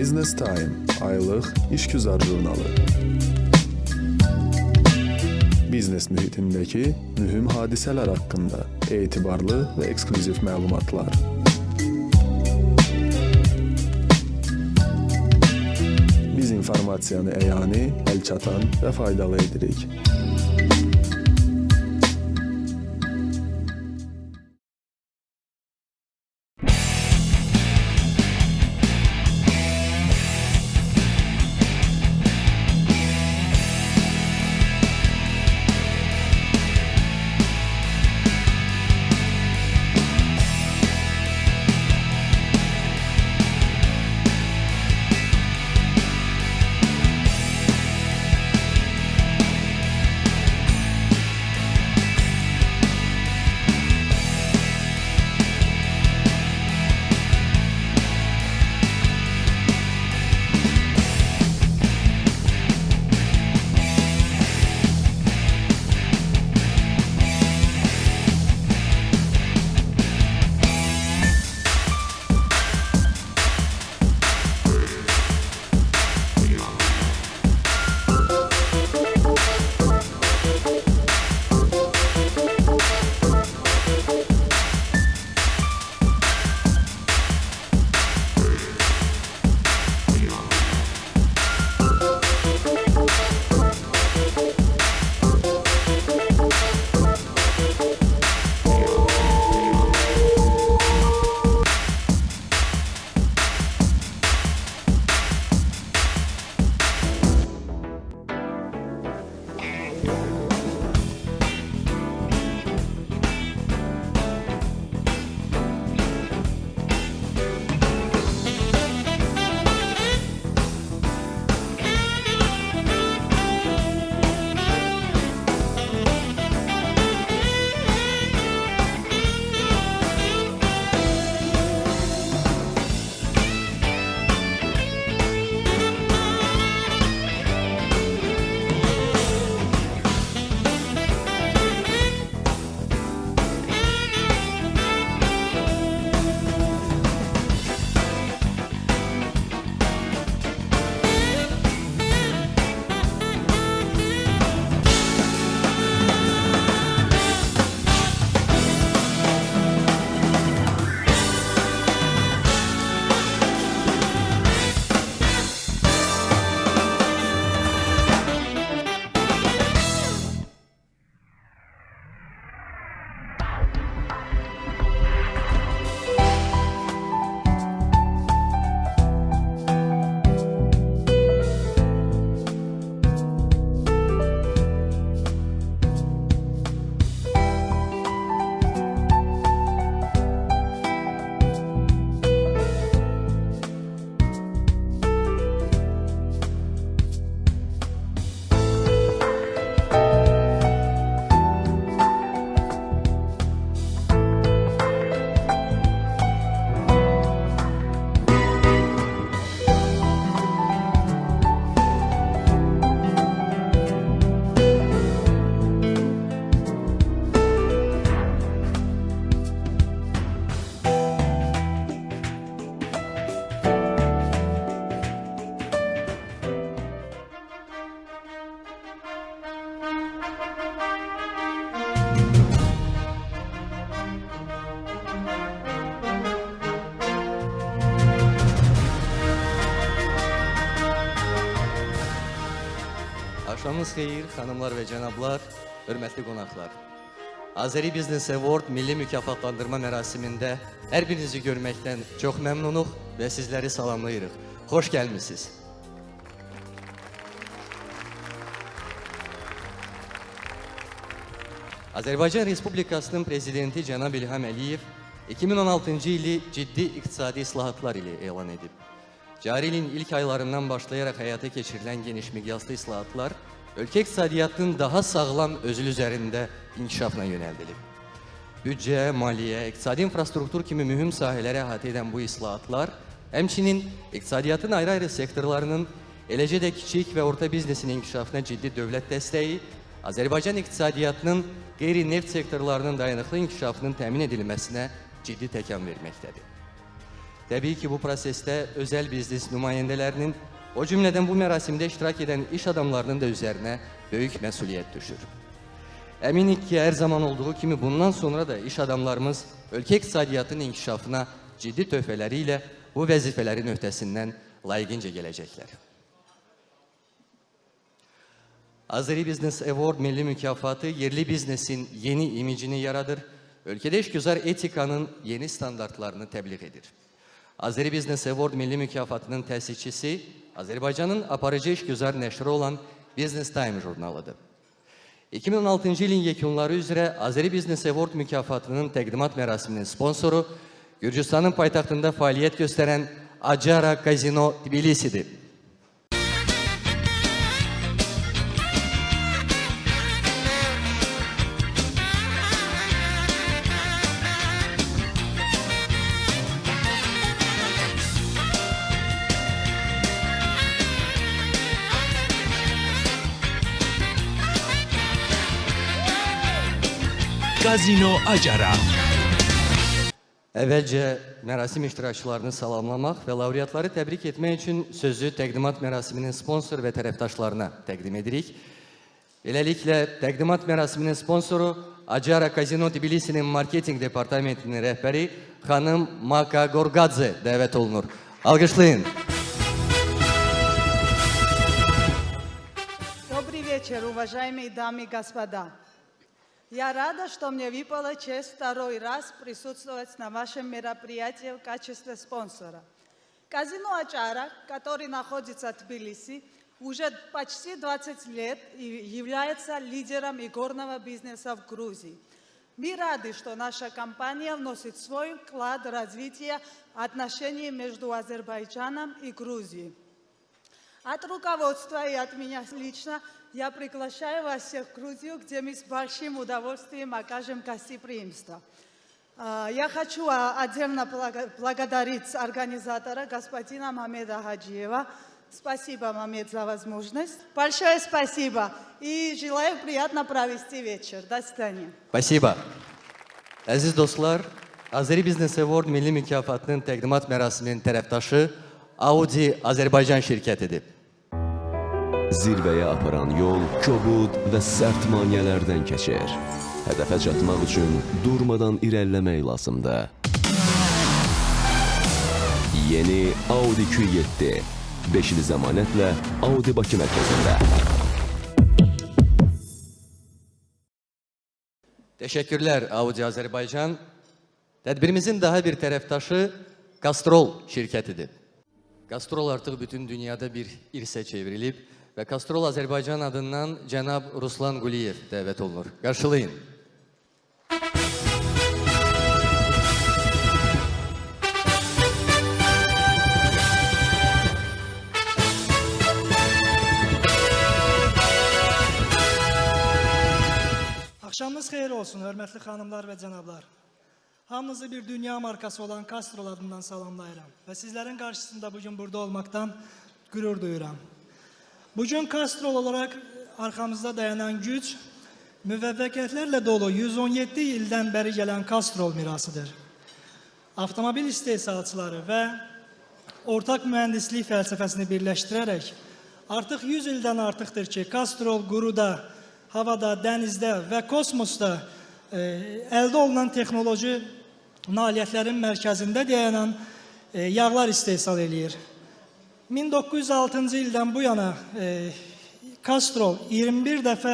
Business Time, aylıq işgüzar jurnalı. Biznes mühitindəki mühüm hadisələr haqqında etibarlı və eksklüziv məlumatlar. Biz informasiyanı əyani, əlçatan və faydalı edirik. Axşamınız xeyir, xanımlar və cənablar, hörmətli qonaqlar. Azeri Business Award milli mükafatlandırma mərasimində hər birinizi görməkdən çox məmnunuq və sizləri salamlayırıq. Xoş gəlmişsiniz. Azərbaycan Respublikasının Prezidenti Cənab İlham Əliyev 2016-cı ili ciddi iqtisadi islahatlar ilə elan edib. Cari ilin ilk aylarından başlayaraq həyata keçirilən geniş miqyaslı islahatlar ölkə iqtisadiyyatının daha sağlam özül üzərində inkişafına yönəldilib. Büdcə, maliyyə, iqtisadi infrastruktur kimi mühüm sahələri əhatə edən bu islahatlar, həmçinin iqtisadiyyatın ayrı-ayrı sektorlarının, eləcə də kiçik və orta biznesin inkişafına ciddi dövlət dəstəyi, Azərbaycan iqtisadiyyatının qeyri-neft sektorlarının dayanıqlı inkişafının təmin edilməsinə ciddi təkan verməkdədir. Təbii ki, bu prosesdə özəl biznes nümayəndələrinin, o cümlədən bu mərasimdə iştirak edən iş adamlarının da üzərinə böyük məsuliyyət düşür. Əminik ki, hər zaman olduğu kimi bundan sonra da iş adamlarımız ölkə iqtisadiyyatının inkişafına ciddi töhfələri ilə bu vəzifələrin öhdəsindən layiqincə gələcəklər. Azeri Business Award milli mükafatı yerli biznesin yeni imicini yaradır, ölkədə işgüzar etikanın yeni standartlarını təbliğ edir. Azeri Business Award milli mükafatının təsisçisi Azərbaycanın aparıcı işgüzar nəşri olan Business Time jurnalıdır. 2016-cı ilin yekunları üzrə Azeri Business Award mükafatının təqdimat mərasiminin sponsoru Gürcüstanın paytaxtında fəaliyyət göstərən Acara Casino Tbilisi'dir. Casino Acara. Əvvəlcə mərasim iştirakçılarını salamlamaq və laureatları təbrik etmək üçün sözü təqdimat mərasiminin sponsor və tərəfdaşlarına təqdim edirik. Beləliklə, təqdimat mərasiminin sponsoru Acara Casino Tbilisi'nin marketing departamentinin rəhbəri xanım Maka Gorgadze dəvət olunur. Alqışlayın. Добрый вечер, уважаемые дамы и господа. Я рада, что мне выпала честь второй раз присутствовать на вашем мероприятии в качестве спонсора. Казино Ачара, который находится в Тбилиси, уже почти 20 лет и является лидером игорного бизнеса в Грузии. Мы рады, что наша компания вносит свой вклад в развитие отношений между Азербайджаном и Грузией. От руководства и от меня лично я приглашаю вас всех в Грузию, где мы с большим удовольствием окажем гостеприимство. Я хочу отдельно благодарить организатора, господина Мамеда Хаджиева. Спасибо, Мамед, за возможность. Большое спасибо и желаю приятно провести вечер. До свидания. Спасибо. Əziz dostlar, Azeri Business Award milli mükafatının təqdimat mərasiminin tərəfdaşı Audi Azərbaycan şirkətidir. Zirvəyə aparan yol kobud və sərt maneələrdən keçir. Hədəfə çatmaq üçün durmadan irəliləmək lazımdır. Yeni Audi Q7 5 il zəmanətlə Audi Bakı mərkəzində. Teşekkürler Audi Azerbaycan. Tədbirimizin daha bir tərəfdaşı Castrol şirkətidir. Castrol artıq bütün dünyada bir irsə çevrilib və Castrol Azərbaycan adından cənab Ruslan Quliyev dəvət olunur. Qarşılayın. Axşamınız xeyir olsun, hörmətli xanımlar və cənablar. Hamınızı bir dünya markası olan Castrol adından salamlayıram və sizlərin qarşısında bugün burada olmaqdan qürur duyuram. Bugün Castrol olaraq arxamızda dayanan güc, müvəffəqiyyətlərlə dolu 117 ildən bəri gələn Castrol mirasıdır. Avtomobil istehsalçıları və ortaq mühəndislik fəlsəfəsini birləşdirərək artıq 100 ildən artıqdır ki, Castrol quruda, havada, dənizdə və kosmosda əldə olunan texnoloji nailiyyətlərin mərkəzində dayanan yağlar istehsal edir. 1906-cı ildən bu yana Castrol 21 dəfə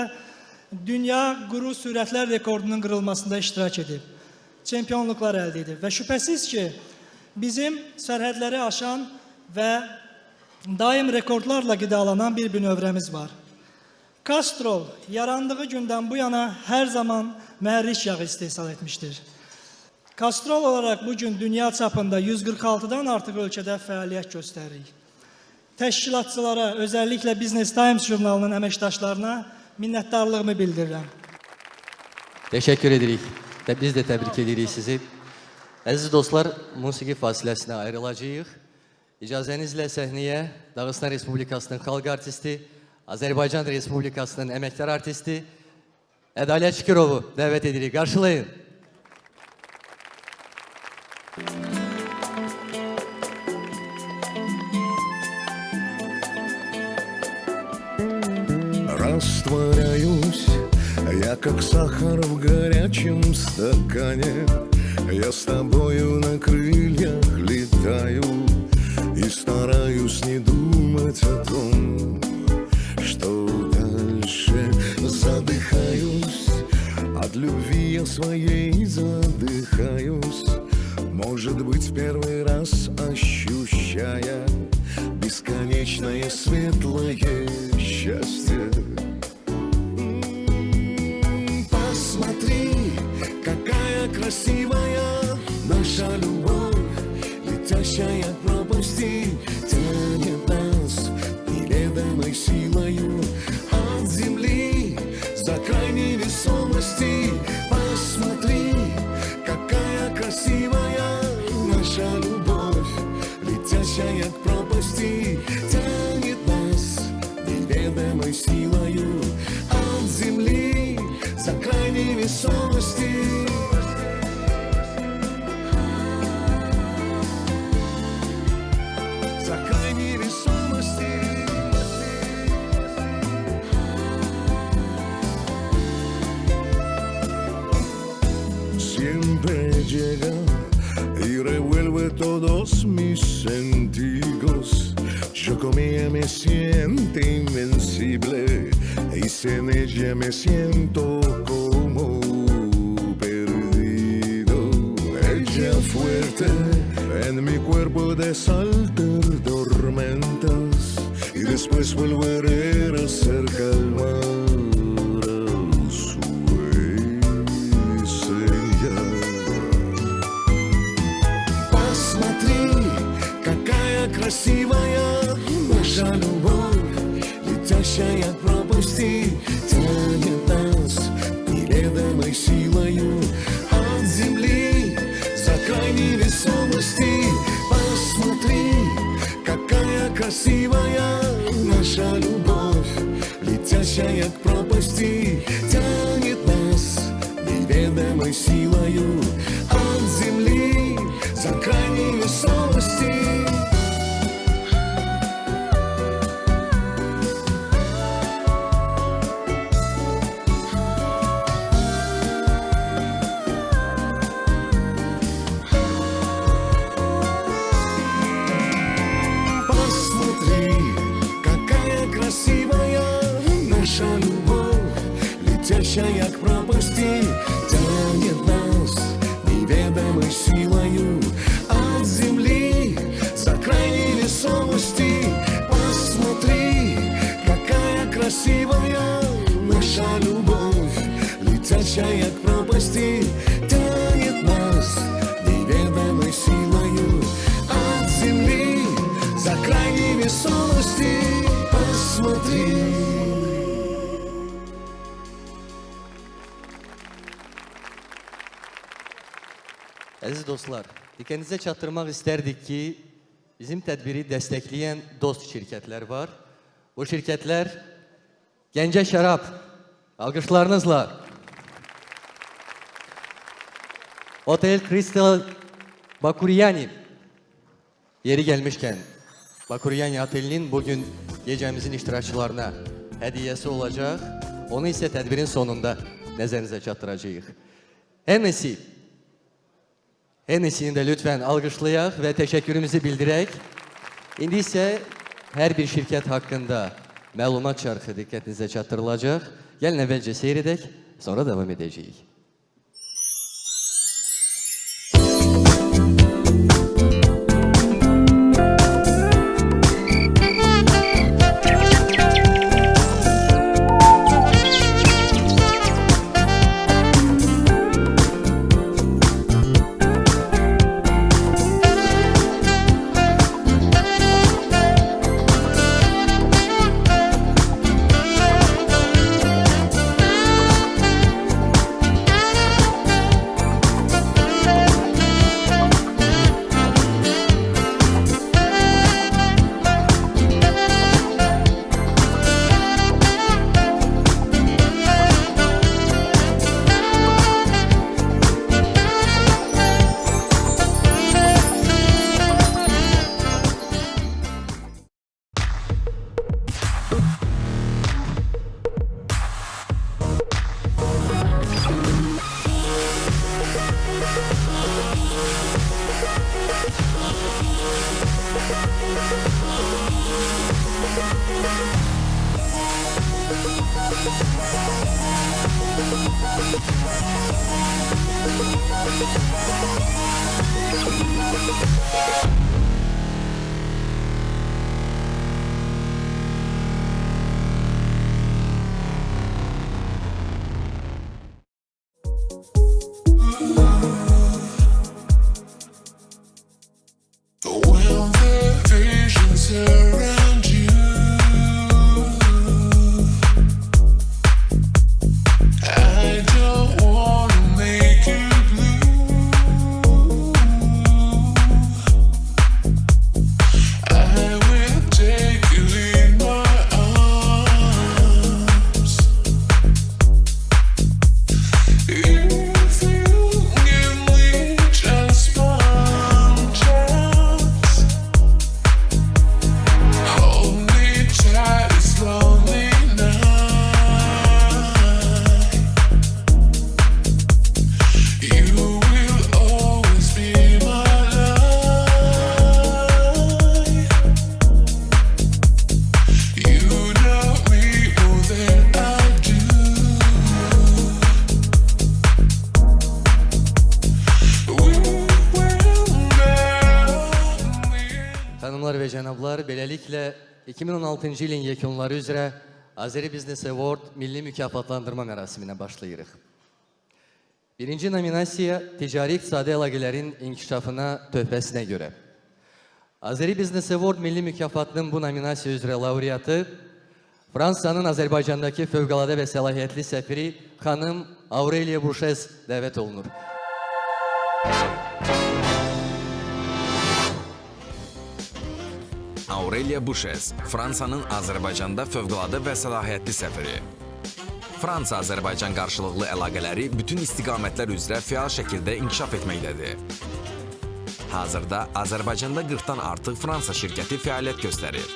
dünya quru sürətlər rekordunun qırılmasında iştirak edib. Çempionluqlar əldə edib və şübhəsiz ki, bizim sərhədləri aşan və daim rekordlarla qidalanan bir bünövrəmiz var. Castrol yarandığı gündən bu yana hər zaman mühərrik yağı istehsal etmişdir. Castrol olaraq bugün dünya çapında 146-dan artıq ölkədə fəaliyyət göstəririk. Təşkilatçılara, özəlliklə Business Times jurnalının əməkdaşlarına minnətdarlığımı bildirirəm. Teşekkür edirik. Biz de tebrik edirik sizi. Əziz dostlar, musiqi fasiləsinə ayrılacağıq. İcazənizlə səhnəyə Dağıstan Respublikasının xalq artisti, Azərbaycan Respublikasının əməkdar artisti Ədalət Şükurovu dəvət edirik. Qarşılayın. растворяюсь, я как сахар в горячем стакане. Я с тобою на крыльях летаю и стараюсь не думать о том, что дальше. Задыхаюсь, от любви я своей задыхаюсь. Может быть, в первый раз ощущая бесконечное светлое счастье. Посмотри, какая красивая наша любовь, летящая к пропасти, тянет нас неведомой силою от земли за край невесомости. Посмотри, какая красивая наша любовь, летящая к пропасти, тянет нас неведомой силою от земли за край невесомости. За край невесомости. Siempre llega y revuelve todos mis sentidos. Yo con ella me siento invencible y sin ella me siento como perdido. Ella fuerte en mi cuerpo desaltar tormentas y después volver a ser calmar a su esencia. Посмотри, какая красивая наша любовь, летящая к пропасти, тянет нас неведомой силою от земли за край невесомости. Посмотри, какая красивая наша любовь, летящая к пропасти, тянет нас неведомой силою от земли за край невесомости. Наша любовь, летящая к пропасти, тянет нас неведомой силою от земли за край невесомости. Посмотри, какая красивая наша любовь, летящая к пропасти, тянет нас неведомой силою от земли за край невесомости. Посмотри. Əziz dostlar, diqqətinizə çatdırmaq istərdik ki, bizim tədbiri dəstəkləyən dost şirkətlər var. Bu şirkətlər Gəncə Şərab, alqışlarınızla, Otel Crystal Bakuryani, yeri gəlmişkən, Bakuryani Otelinin bugün gecəmizin iştirakçılarına hədiyyəsi olacaq. Onu isə tədbirin sonunda nəzərinizə çatdıracağıq. Hennessy'ni də lütfən alqışlayaq və təşəkkürümüzü bildirək. İndi isə hər bir şirkət haqqında məlumat çarxı diqqətinizə çatdırılacaq. Gəlin əvvəlcə seyr edək, sonra davam edəcəyik. Will the visions around you? I don't wanna make you blue. I will take you in my arms. If you give me just one chance, hold me tight this lonely night. You will always be my light. You know me more than I do. We will never meet. Hanımlar ve cənablar, beləliklə 2016-cı ilin yekunları üzrə Azeri Business Award milli mükafatlandırma mərasiminə başlayırıq. Birinci nominasiya ticari-iqtisadi əlaqələrin inkişafına töhfəsinə görə. Azeri Business Award milli mükafatının bu nominasiya üzrə laureatı Fransanın Azərbaycandakı fövqəladə və səlahiyyətli səfiri xanım Aureliya Burşez dəvət olunur. Aureliya Burşez, Fransanın Azərbaycanda fövqəladə və səlahiyyətli səfiri. Fransa-Azərbaycan qarşılıqlı əlaqələri bütün istiqamətlər üzrə fəal şəkildə inkişaf etməkdədir. Hazırda Azərbaycanda 40-dan artıq Fransa şirkəti fəaliyyət göstərir.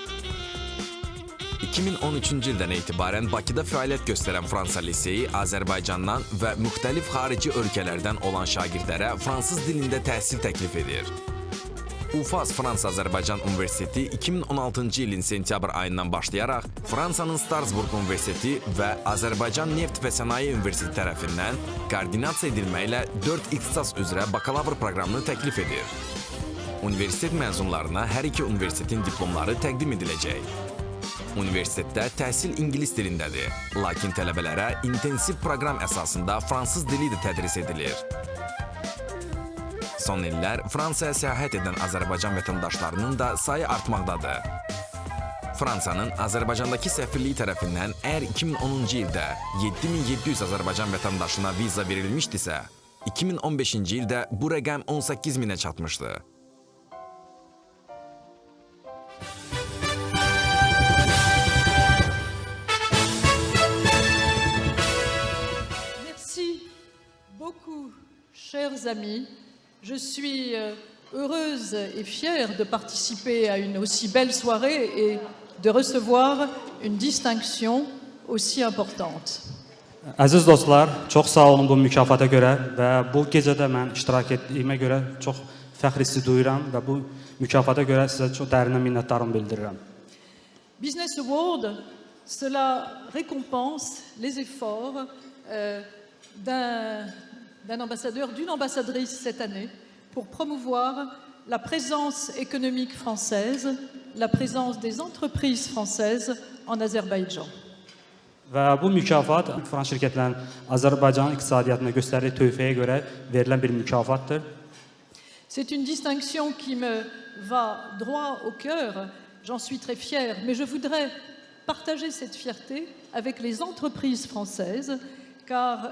2013-cü ildən etibarən Bakıda fəaliyyət göstərən Fransa liseyi Azərbaycandan və müxtəlif xarici ölkələrdən olan şagirdlərə fransız dilində təhsil təklif edir. UFAS Fransa-Azərbaycan Universiteti 2016-cı ilin sentyabr ayından başlayaraq Fransanın Strasburg Universiteti və Azərbaycan Neft və Sənaye Universiteti tərəfindən koordinasiya edilməklə 4 ixtisas üzrə bakalavr proqramını təklif edir. Universitet məzunlarına hər iki universitetin diplomları təqdim ediləcək. Universitetdə təhsil ingilis dilindədir, lakin tələbələrə intensiv proqram əsasında fransız dili də tədris edilir. Son illər Fransaya səyahət edən Azərbaycan vətəndaşlarının da sayı artmaqdadır. Fransanın Azərbaycandakı səfirliyi tərəfindən əgər 2010-cu ildə 7700 Azərbaycan vətəndaşına viza verilmişdisə, 2015-ci ildə bu rəqəm 18.000-ə çatmışdı. Merci beaucoup, chers amis. Je suis heureuse et fière de participer à une aussi belle soirée et de recevoir une distinction aussi importante. Əziz dostlar, çox sağ olun bu mükafata görə və bu gecədə mən iştirak etdiyimə görə çox fəxr hissi duyuram və bu mükafata görə sizə çox dərindən minnətdarlığımı bildirirəm. Business Award, cela récompense les efforts d'un ambassadeur, d'une ambassadrice cette année pour promouvoir la présence économique française, la présence des entreprises françaises en Azerbaïdjan. Və bu mükafat Frans şirkətlərinin Azərbaycanın iqtisadiyyatına göstərdiyi töhfəyə görə verilən bir mükafatdır. C'est une distinction qui me va droit au cœur, j'en suis très fière, mais je voudrais partager cette fierté avec les entreprises françaises, car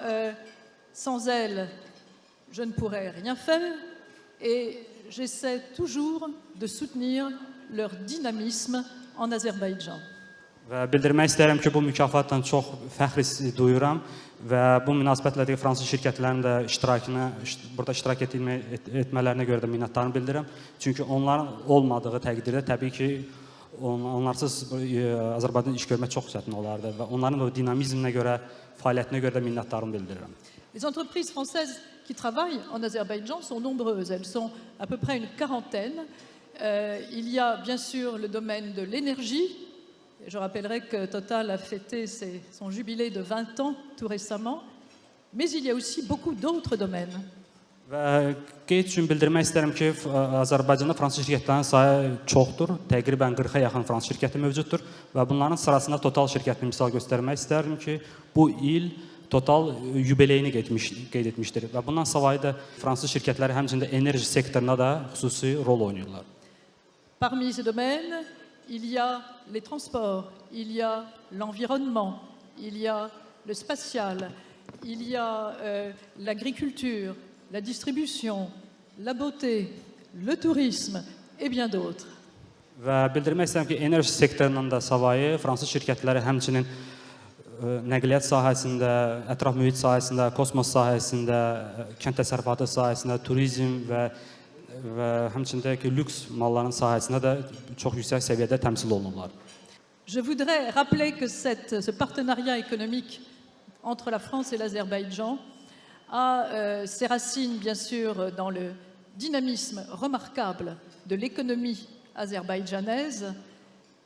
sans elles, je ne pourrais rien faire et j'essaie toujours de soutenir leur dynamisme en Azerbaïdjan. Və bildirmək istəyirəm ki, bu mükafatla çox fəxr hissi duyuram və bu münasibətlə də fransız şirkətlərinin də burada iştirak etmələrinə görə də minnətdarlığımı bildirirəm. Çünki onların olmadığı təqdirdə təbii ki, onlarsız Azərbaycanda iş görmək çox çətin olardı və onların o dinamizminə görə, fəaliyyətinə görə də minnətdarlığımı bildirirəm. Les entreprises françaises qui travaillent en Azerbaïdjan sont nombreuses, elles sont à peu près une quarantaine. Il y a bien sûr le domaine de l'énergie. Je rappellerai que Total a fêté son jubilé de 20 ans tout récemment. mais il y a aussi beaucoup d'autres domaines. Və qeyd üçün bildirmək istərəm ki, Azərbaycanda fransız şirkətlərinin sayı çoxdur. Təqribən 40-a yaxın fransız şirkəti mövcuddur və bunların sırasında Total şirkətini misal göstərmək istərdim ki, bu il Total yubileyini qeyd etmişdir və bundan savayı da fransız şirkətləri həmçində enerji sektoruna da xüsusi rol oynayırlar. Parmi ces domaines, il y a les transports, il y a l'environnement, il y a le spatial, il y a l'agriculture, la distribution, la beauté, le tourisme et bien d'autres. Və bildirmək istəyirəm ki, enerji sektorundan da savayı fransız şirkətləri həmçinin nəqliyyat sahəsində, ətraf mühit sahəsində, kosmos sahəsində, kənd təsərrüfatı sahəsində, turizm və həmçində ki, lüks malların sahəsində də çox yüksək səviyyədə təmsil olunurlar. Je voudrais rappeler que ce partenariat économique entre la France et l'Azerbaïdjan a ses racines, bien sûr, dans le dynamisme remarquable de l'économie azerbaïdjanaise,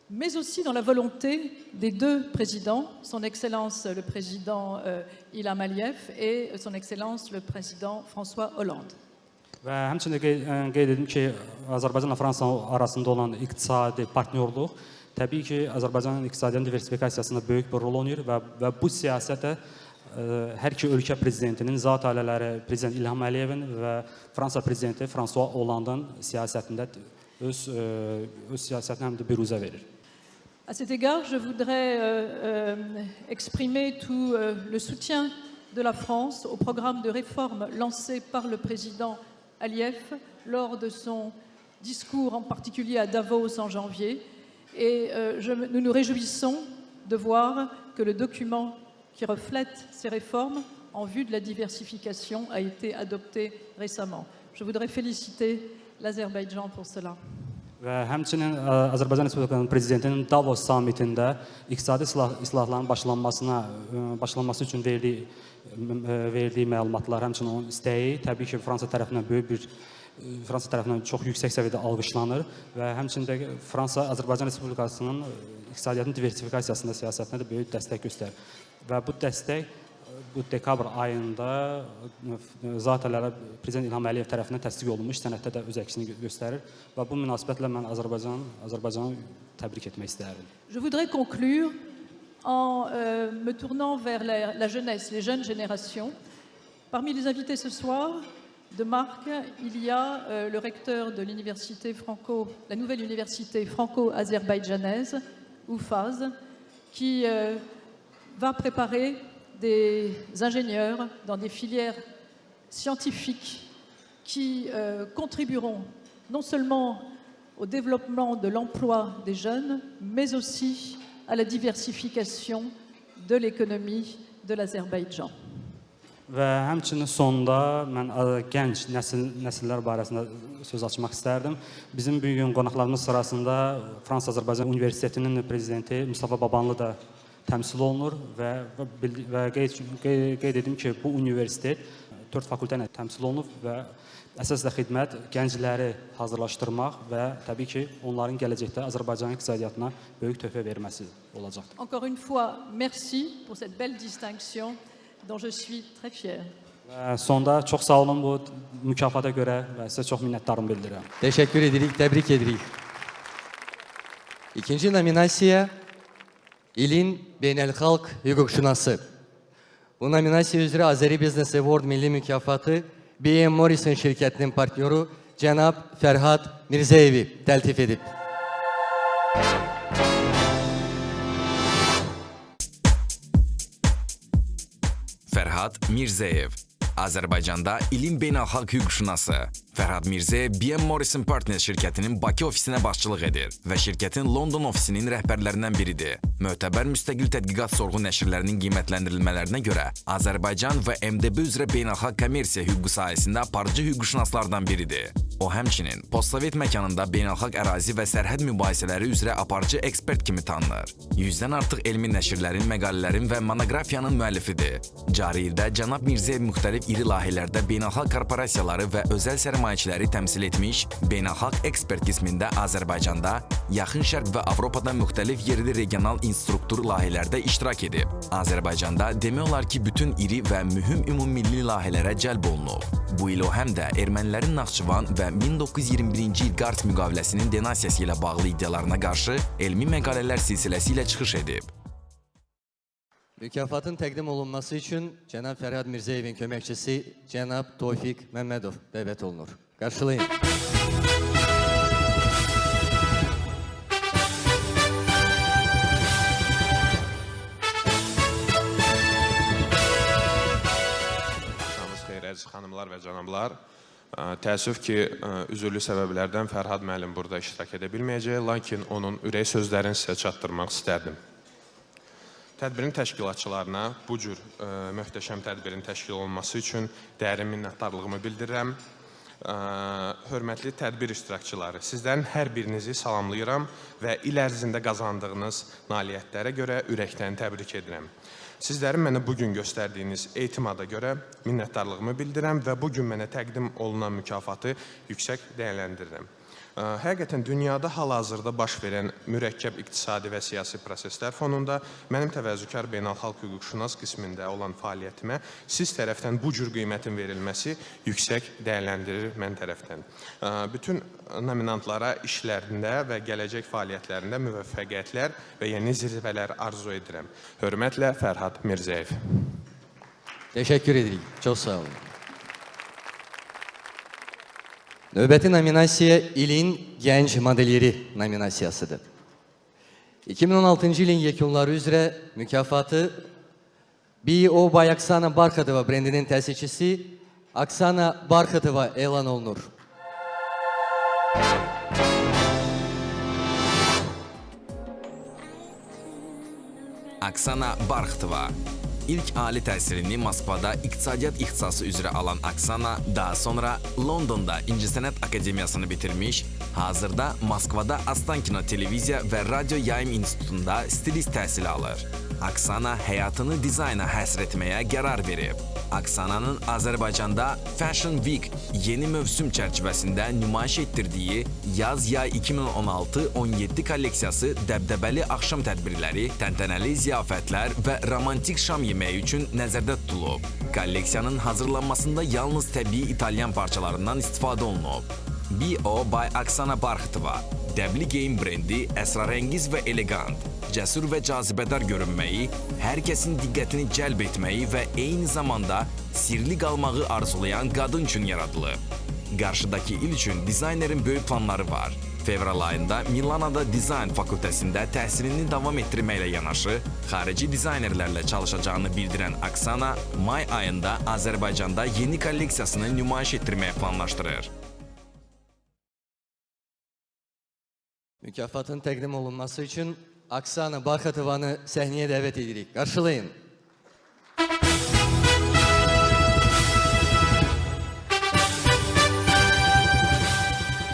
mais aussi dans la volonté des deux présidents, son Excellence le président İlham Aliyev et son Excellence le président François Hollande. Və həmçində qeyd edim ki, Azərbaycanla Fransa arasında olan iqtisadi partnyorluq təbii ki, Azərbaycanın iqtisadiyyatın diversifikasiyasında böyük bir rol oynayır və bu siyasətə hər iki ölkə prezidentinin zat ailələri Prezident İlham Əliyevin və Fransa prezidenti François Hollande'ın siyasətində öz siyasətinə həm də büruzə verir. À cet égard, je voudrais exprimer tout le soutien de la France au programme de réforme lancé par le président Aliyev lors de son discours, en particulier à Davos en janvier. Et nous nous réjouissons de voir que le document qui reflète ces réformes en vue de la diversification a été adopté récemment. Je voudrais féliciter l'Azerbaïdjan pour cela. Və həmçinin Azərbaycan Respublikasının prezidentinin Davos sammitində iqtisadi islahatların başlanması üçün verdiyi məlumatlar, həmçinin onun istəyi təbii ki, Fransa tərəfindən çox yüksək səviyyədə alqışlanır və həmçində Fransa Azərbaycan Respublikasının iqtisadiyyatın diversifikasiyasında siyasətinə də böyük dəstək göstərir. Və bu dəstək bu dekabr ayında zat ailələri Prezident İlham Əliyev tərəfindən təsdiq olunmuş sənəddə də öz əksini göstərir və bu münasibətlə mən Azərbaycanı təbrik etmək istəyirəm. Je voudrais conclure en me tournant vers la jeunesse, les jeunes générations. Parmi les invités ce soir de marque, il y a le recteur de l'université la nouvelle université franco-azerbaïdjanaise, UFAZ, qui va préparer des ingénieurs dans des filières scientifiques qui contribueront non seulement au développement de l'emploi des jeunes, mais aussi à la diversification de l'économie de l'Azerbaïdjan. Və həmçinin sonda mən gənc nəsillər barəsində söz açmaq istərdim. Bizim bu gün qonaqlarımız sırasında Fransa-Azərbaycan Universitetinin prezidenti Mustafa Babanlı da təmsil olunur və qeyd edim ki, bu universitet 4 fakültə ilə təmsil olunur və əsas da xidmət gəncləri hazırlaşdırmaq və təbii ki, onların gələcəkdə Azərbaycan iqtisadiyyatına böyük töhfə verməsi olacaqdır. Encore une fois, merci pour cette belle distinction dont je suis très fier. Və sonda çox sağ olun bu mükafata görə və sizə çox minnətdarım bildirirəm. Teşekkür edirik, tebrik edirik. İkinci nominasiya İlin Beynəlxalq Hüquqşünası. Bu nominasiya üzrə Azeri Business Award milli mükafatı B.M. Morrison şirkətinin partnyoru cənab Fərhad Mirzəyevi təltif edib. Fərhad Mirzəyev, Azərbaycanda ilin beynəlxalq hüquqşünası. Fərhad Mirzəyev B.M. Morrison Partners şirkətinin Bakı ofisinə başçılıq edir və şirkətin London ofisinin rəhbərlərindən biridir. Mötəbər müstəqil tədqiqat sorğu nəşrlərinin qiymətləndirilmələrinə görə Azərbaycan və MDB üzrə beynəlxalq kommersiya hüququ sahəsində aparıcı hüquqşünaslardan biridir. O həmçinin postsovet məkanında beynəlxalq ərazi və sərhəd mübahisələri üzrə aparıcı ekspert kimi tanınır. 100-dən artıq elmi nəşrlərin, məqalələrin və monoqrafiyanın müəllifidir. Cari ildə cənab Mirzəyev müxtəlif iri layihələrdə beynəlxalq korporasiyaları və özəl sərmayə nümayişçiləri təmsil etmiş, beynəlxalq ekspert qismində Azərbaycanda, Yaxın Şərq və Avropada müxtəlif yerli regional instruktor layihələrdə iştirak edib. Azərbaycanda demək olar ki, bütün iri və mühüm ümummilli layihələrə cəlb olunub. Bu il o həm də ermənilərin Naxçıvan və 1921-ci il Qars müqaviləsinin denasiyası ilə bağlı iddialarına qarşı elmi məqalələr silsiləsi ilə çıxış edib. Mükafatın təqdim olunması üçün Cənab Fərhad Mirzəyevin köməkçisi Cənab Tofiq Məmmədov dəvət olunur. Qarşılayın. Axşamınız xeyir, əziz xanımlar və cənablar. Təəssüf ki, üzürlü səbəblərdən Fərhad müəllim burada iştirak edə bilməyəcək, lakin onun ürək sözlərini sizə çatdırmaq istərdim. Tədbirin təşkilatçılarına bu cür möhtəşəm tədbirin təşkil olunması üçün dərin minnətdarlığımı bildirirəm. Hörmətli tədbir iştirakçıları, sizlərin hər birinizi salamlayıram və il ərzində qazandığınız nailiyyətlərə görə ürəkdən təbrik edirəm. Sizlərin mənə bugün göstərdiyiniz etimada görə minnətdarlığımı bildirirəm və bugün mənə təqdim olunan mükafatı yüksək dəyərləndirirəm. Həqiqətən dünyada hal-hazırda baş verən mürəkkəb iqtisadi və siyasi proseslər fonunda mənim təvəzzükar beynəlxalq hüquqşünas qismində olan fəaliyyətimə siz tərəfdən bu cür qiymətin verilməsi yüksək dəyərləndirir mən tərəfdən. Bütün nominantlara işlərində və gələcək fəaliyyətlərində müvəffəqiyyətlər və yeni zirvələr arzu edirəm. Hörmətlə Fərhad Mirzəyev. Təşəkkür edirik. Çox sağ olun. Növbəti nominasiya ilin gənc modeleri nominasiyasıdır. 2016-cı ilin yekunları üzrə mükafatı B.O. by Oksana Barxatova brendinin təsisçisi Oksana Barxatova elan olunur. Oksana Barxatova. İlk ali təhsilini Moskvada iqtisadiyyat ixtisası üzrə alan Oksana daha sonra Londonda İncəsənət Akademiyasını bitirmiş, hazırda Moskvada Ostankino Televiziya və Radio Yayım İnstitutunda stilist təhsili alır. Oksana həyatını dizayna həsr etməyə qərar verib. Oksananın Azərbaycanda Fashion Week yeni mövsüm çərçivəsində nümayiş etdirdiyi Yaz-Yay 2016-17 kolleksiyası dəbdəbəli axşam tədbirləri, təntənəli ziyafətlər və romantik şam yeməyi üçün nəzərdə tutulub. Kolleksiyanın hazırlanmasında yalnız təbii İtalyan parçalarından istifadə olunub. B.O. by Oksana Barxatova. Dəbli geyim brendi əsrarəngiz və elegant, cəsur və cazibədar görünməyi, hər kəsin diqqətini cəlb etməyi və eyni zamanda sirli qalmağı arzulayan qadın üçün yaradılıb. Qarşıdakı il üçün dizaynerin böyük planları var. Fevral ayında Milanada Dizayn Fakültəsində təhsilini davam etdirməklə yanaşı, xarici dizaynerlərlə çalışacağını bildirən Oksana, may ayında Azərbaycanda yeni kolleksiyasını nümayiş etdirməyə planlaşdırır. Mükafatın təqdim olunması üçün Oksana Barxatovanı səhnəyə dəvət edirik. Qarşılayın.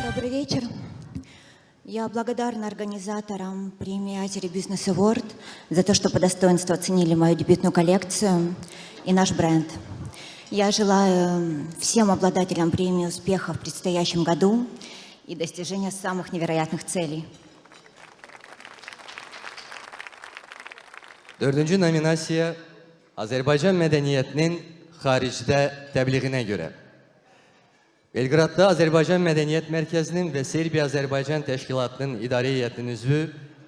Добрый вечер. Я благодарна организаторам премии Азери Бизнес Award за то, что по достоинству оценили мою дебютную коллекцию и наш бренд. Я желаю всем обладателям премии успеха в предстоящем году и достижения самых невероятных целей. Dördüncü nominasiya Azərbaycan mədəniyyətinin xaricdə təbliğinə görə. Belqradda Azərbaycan Mədəniyyət Mərkəzinin və Serbiya Azərbaycan Təşkilatının İdarə Heyətinin üzvü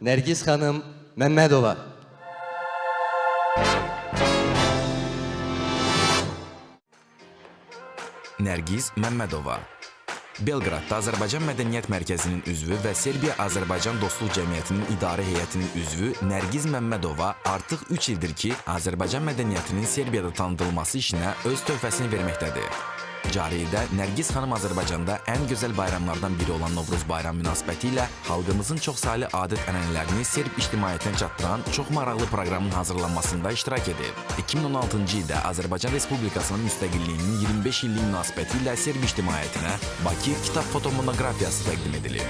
Nərgiz xanım Məmmədova. Nərgiz Məmmədova. Belqradda Azərbaycan Mədəniyyət Mərkəzinin üzvü və Serbiya-Azərbaycan Dostluq Cəmiyyətinin İdarə Heyətinin üzvü Nərgiz Məmmədova artıq 3 ildir ki, Azərbaycan mədəniyyətinin Serbiyada tanıdılması işinə öz töhfəsini verməkdədir. Cari ildə Nərgiz xanım Azərbaycanda ən gözəl bayramlardan biri olan Novruz bayram münasibəti ilə xalqımızın çoxsaylı adət-ənənələrini Serb ictimaiyyətinə çatdıran çox maraqlı proqramın hazırlanmasında iştirak edib. 2016-cı ildə Azərbaycan Respublikasının müstəqilliyinin 25 illik münasibəti ilə Serb ictimaiyyətinə Bakı kitab fotomonoqrafiyası təqdim edilib.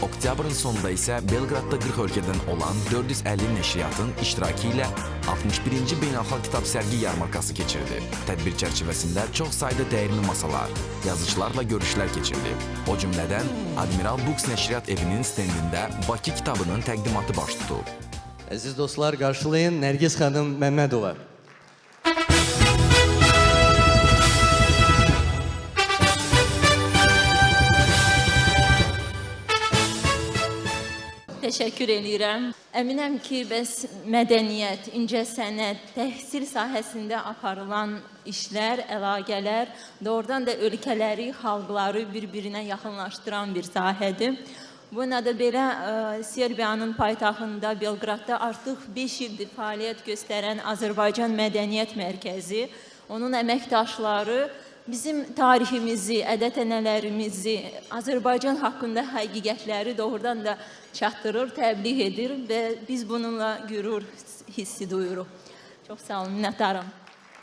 Oktyabrın sonunda isə Belqradda 40 ölkədən olan 450 nəşriyyatın iştirakı ilə 61-ci Beynəlxalq Kitab Sərgi yarmarkası keçirdi. Tədbir çərçivəsində çox sayda dəyərli masalar, yazıçılarla görüşlər keçirilib. O cümlədən Admiral Books Nəşriyyat evinin stendində Bakı kitabının təqdimatı baş tutub. Əziz dostlar, qarşılayın Nərgiz xanım Məmmədova. Təşəkkür edirəm. Əminəm ki, bəs mədəniyyət, incəsənət, təhsil sahəsində aparılan işlər, əlaqələr doğrudan da ölkələri, xalqları bir-birinə yaxınlaşdıran bir sahədir. Buna da belə Serbiyanın paytaxtında Belqradda artıq 5 ildir fəaliyyət göstərən Azərbaycan Mədəniyyət Mərkəzi, onun əməkdaşları bizim tariximizi, ədət-ənənələrimizi, Azərbaycan haqqında həqiqətləri doğrudan da çatdırır, təbliğ edir və biz bununla qürur hissi duyuruq. Çox sağ olun, minnətdarım.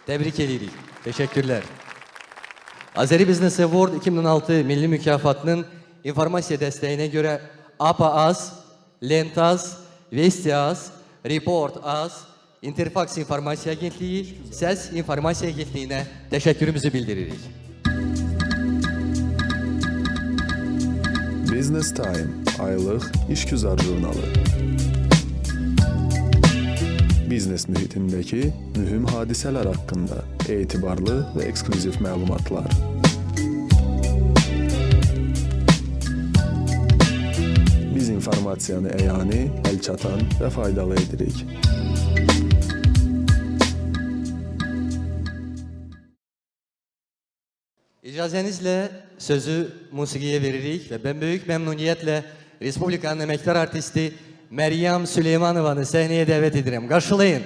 Təbrik edirik. Təşəkkürlər. Azeri Business Award 2016 milli mükafatının informasiya dəstəyinə görə APA-AZ, Lentaz, Vesti-AZ, Report-AZ, Interfax İnformasiya Agentliyi, Səs İnformasiya Agentliyinə təşəkkürümüzü bildiririk. Business Time aylıq işgüzar jurnalı. Biznes mühitindəki mühüm hadisələr haqqında etibarlı və eksklüziv məlumatlar. Biz informasiyanı əyani, əlçatan və faydalı edirik. İcazənizlə sözü musiqiyə veririk və mən böyük məmnuniyyətlə Respublikanın əməkdar artisti Məryəm Süleymanovanı səhnəyə dəvət edirəm. Qarşılayın.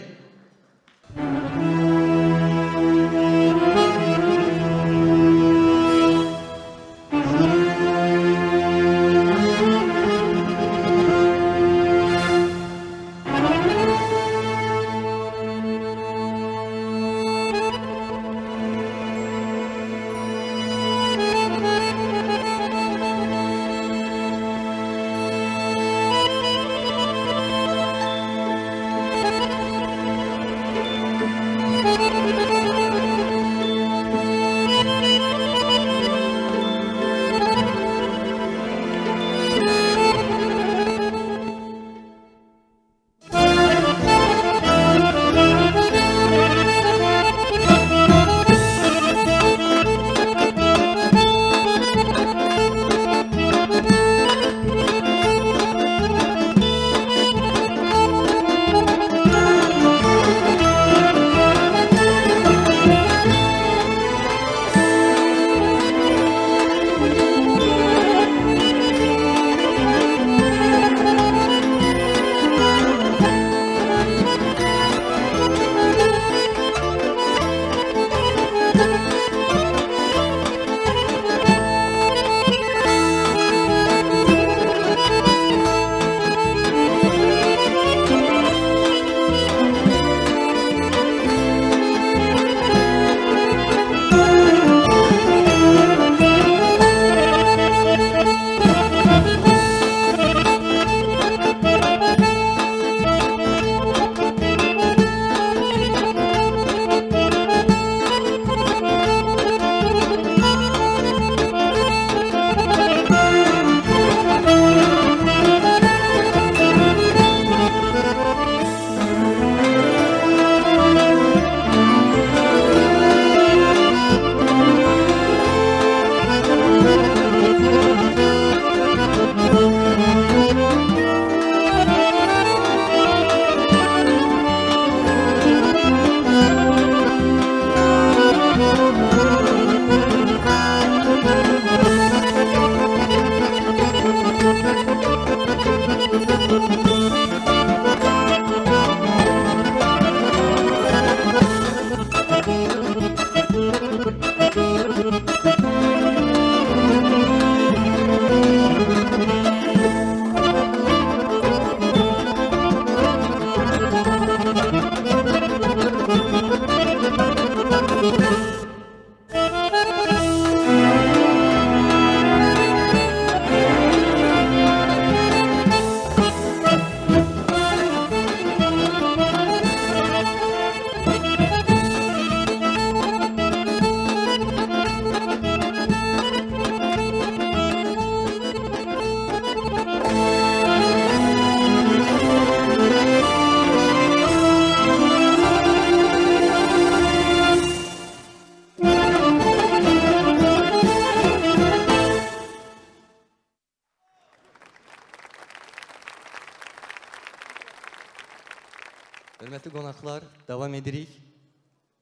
Hörmətli qonaqlar, davam edirik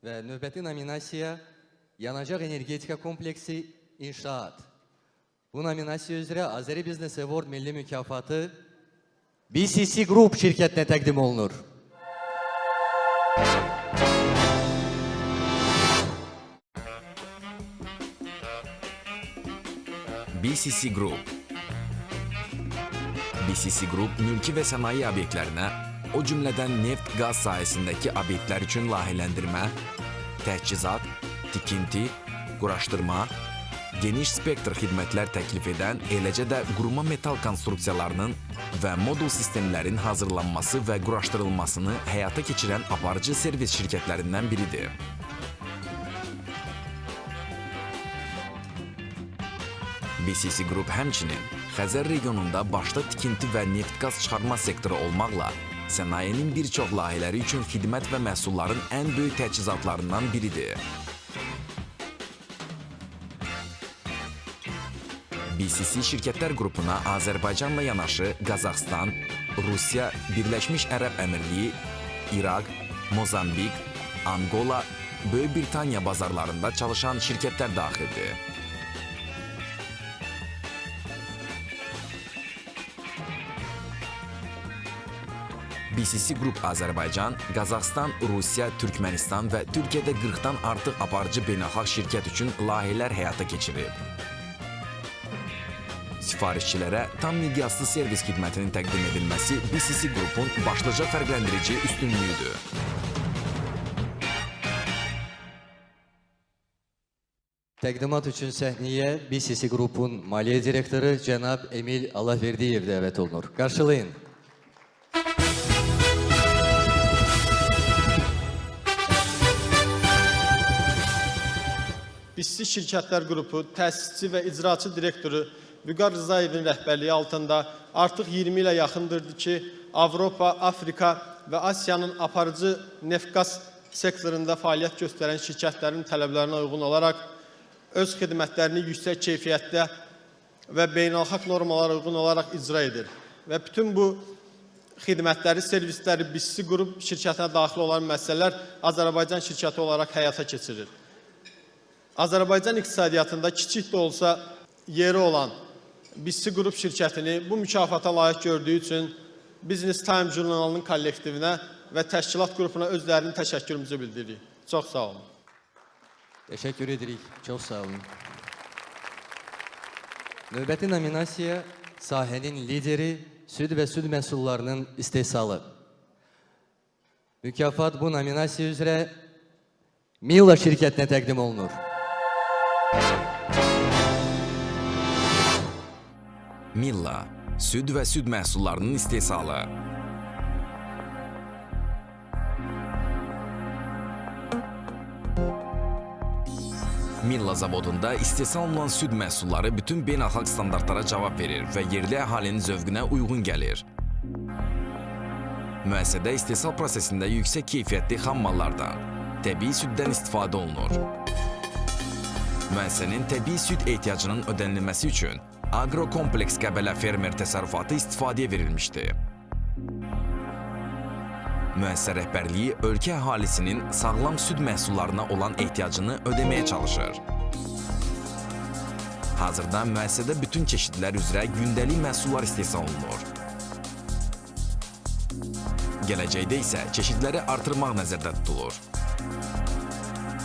və növbəti nominasiya Yanacaq Energetika Kompleksi İnşaat. Bu nominasiya üzrə Azeri Business Award milli mükafatı BCC Group şirkətinə təqdim olunur. BCC Group. BCC Group mülki və sənaye obyektlərinə, o cümlədən neft, qaz sahəsindəki obyektlər üçün layihələndirmə, təchizat, tikinti, quraşdırma, geniş spektr xidmətlər təklif edən, eləcə də quruma metal konstruksiyalarının və modul sistemlərin hazırlanması və quraşdırılmasını həyata keçirən aparıcı servis şirkətlərindən biridir. BCC Group həmçinin Xəzər regionunda başda tikinti və neft-qaz çıxarma sektoru olmaqla sənayenin bir çox layihələri üçün xidmət və məhsulların ən böyük təchizatlarından biridir. BCC şirkətlər qrupuna Azərbaycanla yanaşı Qazaxıstan, Rusiya, Birləşmiş Ərəb Əmirliyi, İraq, Mozambik, Angola, Böyük Britaniya bazarlarında çalışan şirkətlər daxildir. BCC Group Azərbaycan, Qazaxıstan, Rusiya, Türkmənistan və Türkiyədə 40-dan artıq aparıcı beynəlxalq şirkət üçün layihələr həyata keçirib. Sifarişçilərə tam miqyaslı servis xidmətinin təqdim edilməsi BCC Group'un başlıca fərqləndirici üstünlüyüdür. Təqdimat üçün səhnəyə BCC Group'un maliyyə direktoru cənab Emil Allahverdiyev dəvət olunur. Qarşılayın. BCC Şirkətlər Qrupu təsisçi və icraçı direktoru Vüqar Rızayevin rəhbərliyi altında artıq 20 ilə yaxındırdır ki, Avropa, Afrika və Asiyanın aparıcı neft-qaz sektorunda fəaliyyət göstərən şirkətlərin tələblərinə uyğun olaraq öz xidmətlərini yüksək keyfiyyətdə və beynəlxalq normalara uyğun olaraq icra edir. Və bütün bu xidmətləri, servisləri BCC Group şirkətinə daxil olan məsələlər Azərbaycan şirkəti olaraq həyata keçirir. Azərbaycan iqtisadiyyatında kiçik də olsa yeri olan BCC Group şirkətini bu mükafata layiq gördüyü üçün Business Time jurnalının kollektivinə və təşkilat qrupuna özlərinin təşəkkürümüzü bildiririk. Çox sağ olun. Təşəkkür edirik. Çox sağ olun. Növbəti nominasiya sahənin lideri süd və süd məhsullarının istehsalı. Mükafat bu nominasiya üzrə Milla şirkətinə təqdim olunur. Milla, süd və süd məhsullarının istehsalı. Milla zavodunda istehsal olunan süd məhsulları bütün beynəlxalq standartlara cavab verir və yerli əhalinin zövqünə uyğun gəlir. Müəssisədə istehsal prosesində yüksək keyfiyyətli xam mallardan, təbii süddən istifadə olunur. Müəssisənin təbii süd ehtiyacının ödənilməsi üçün Agrokompleks Qəbələ Fermer təsərrüfatı istifadəyə verilmişdir. Müəssisə rəhbərliyi ölkə əhalisinin sağlam süd məhsullarına olan ehtiyacını ödəməyə çalışır. Hazırda müəssisədə bütün çeşidlər üzrə gündəlik məhsullar istehsal olunur. Gələcəkdə isə çeşidləri artırmaq nəzərdə tutulur.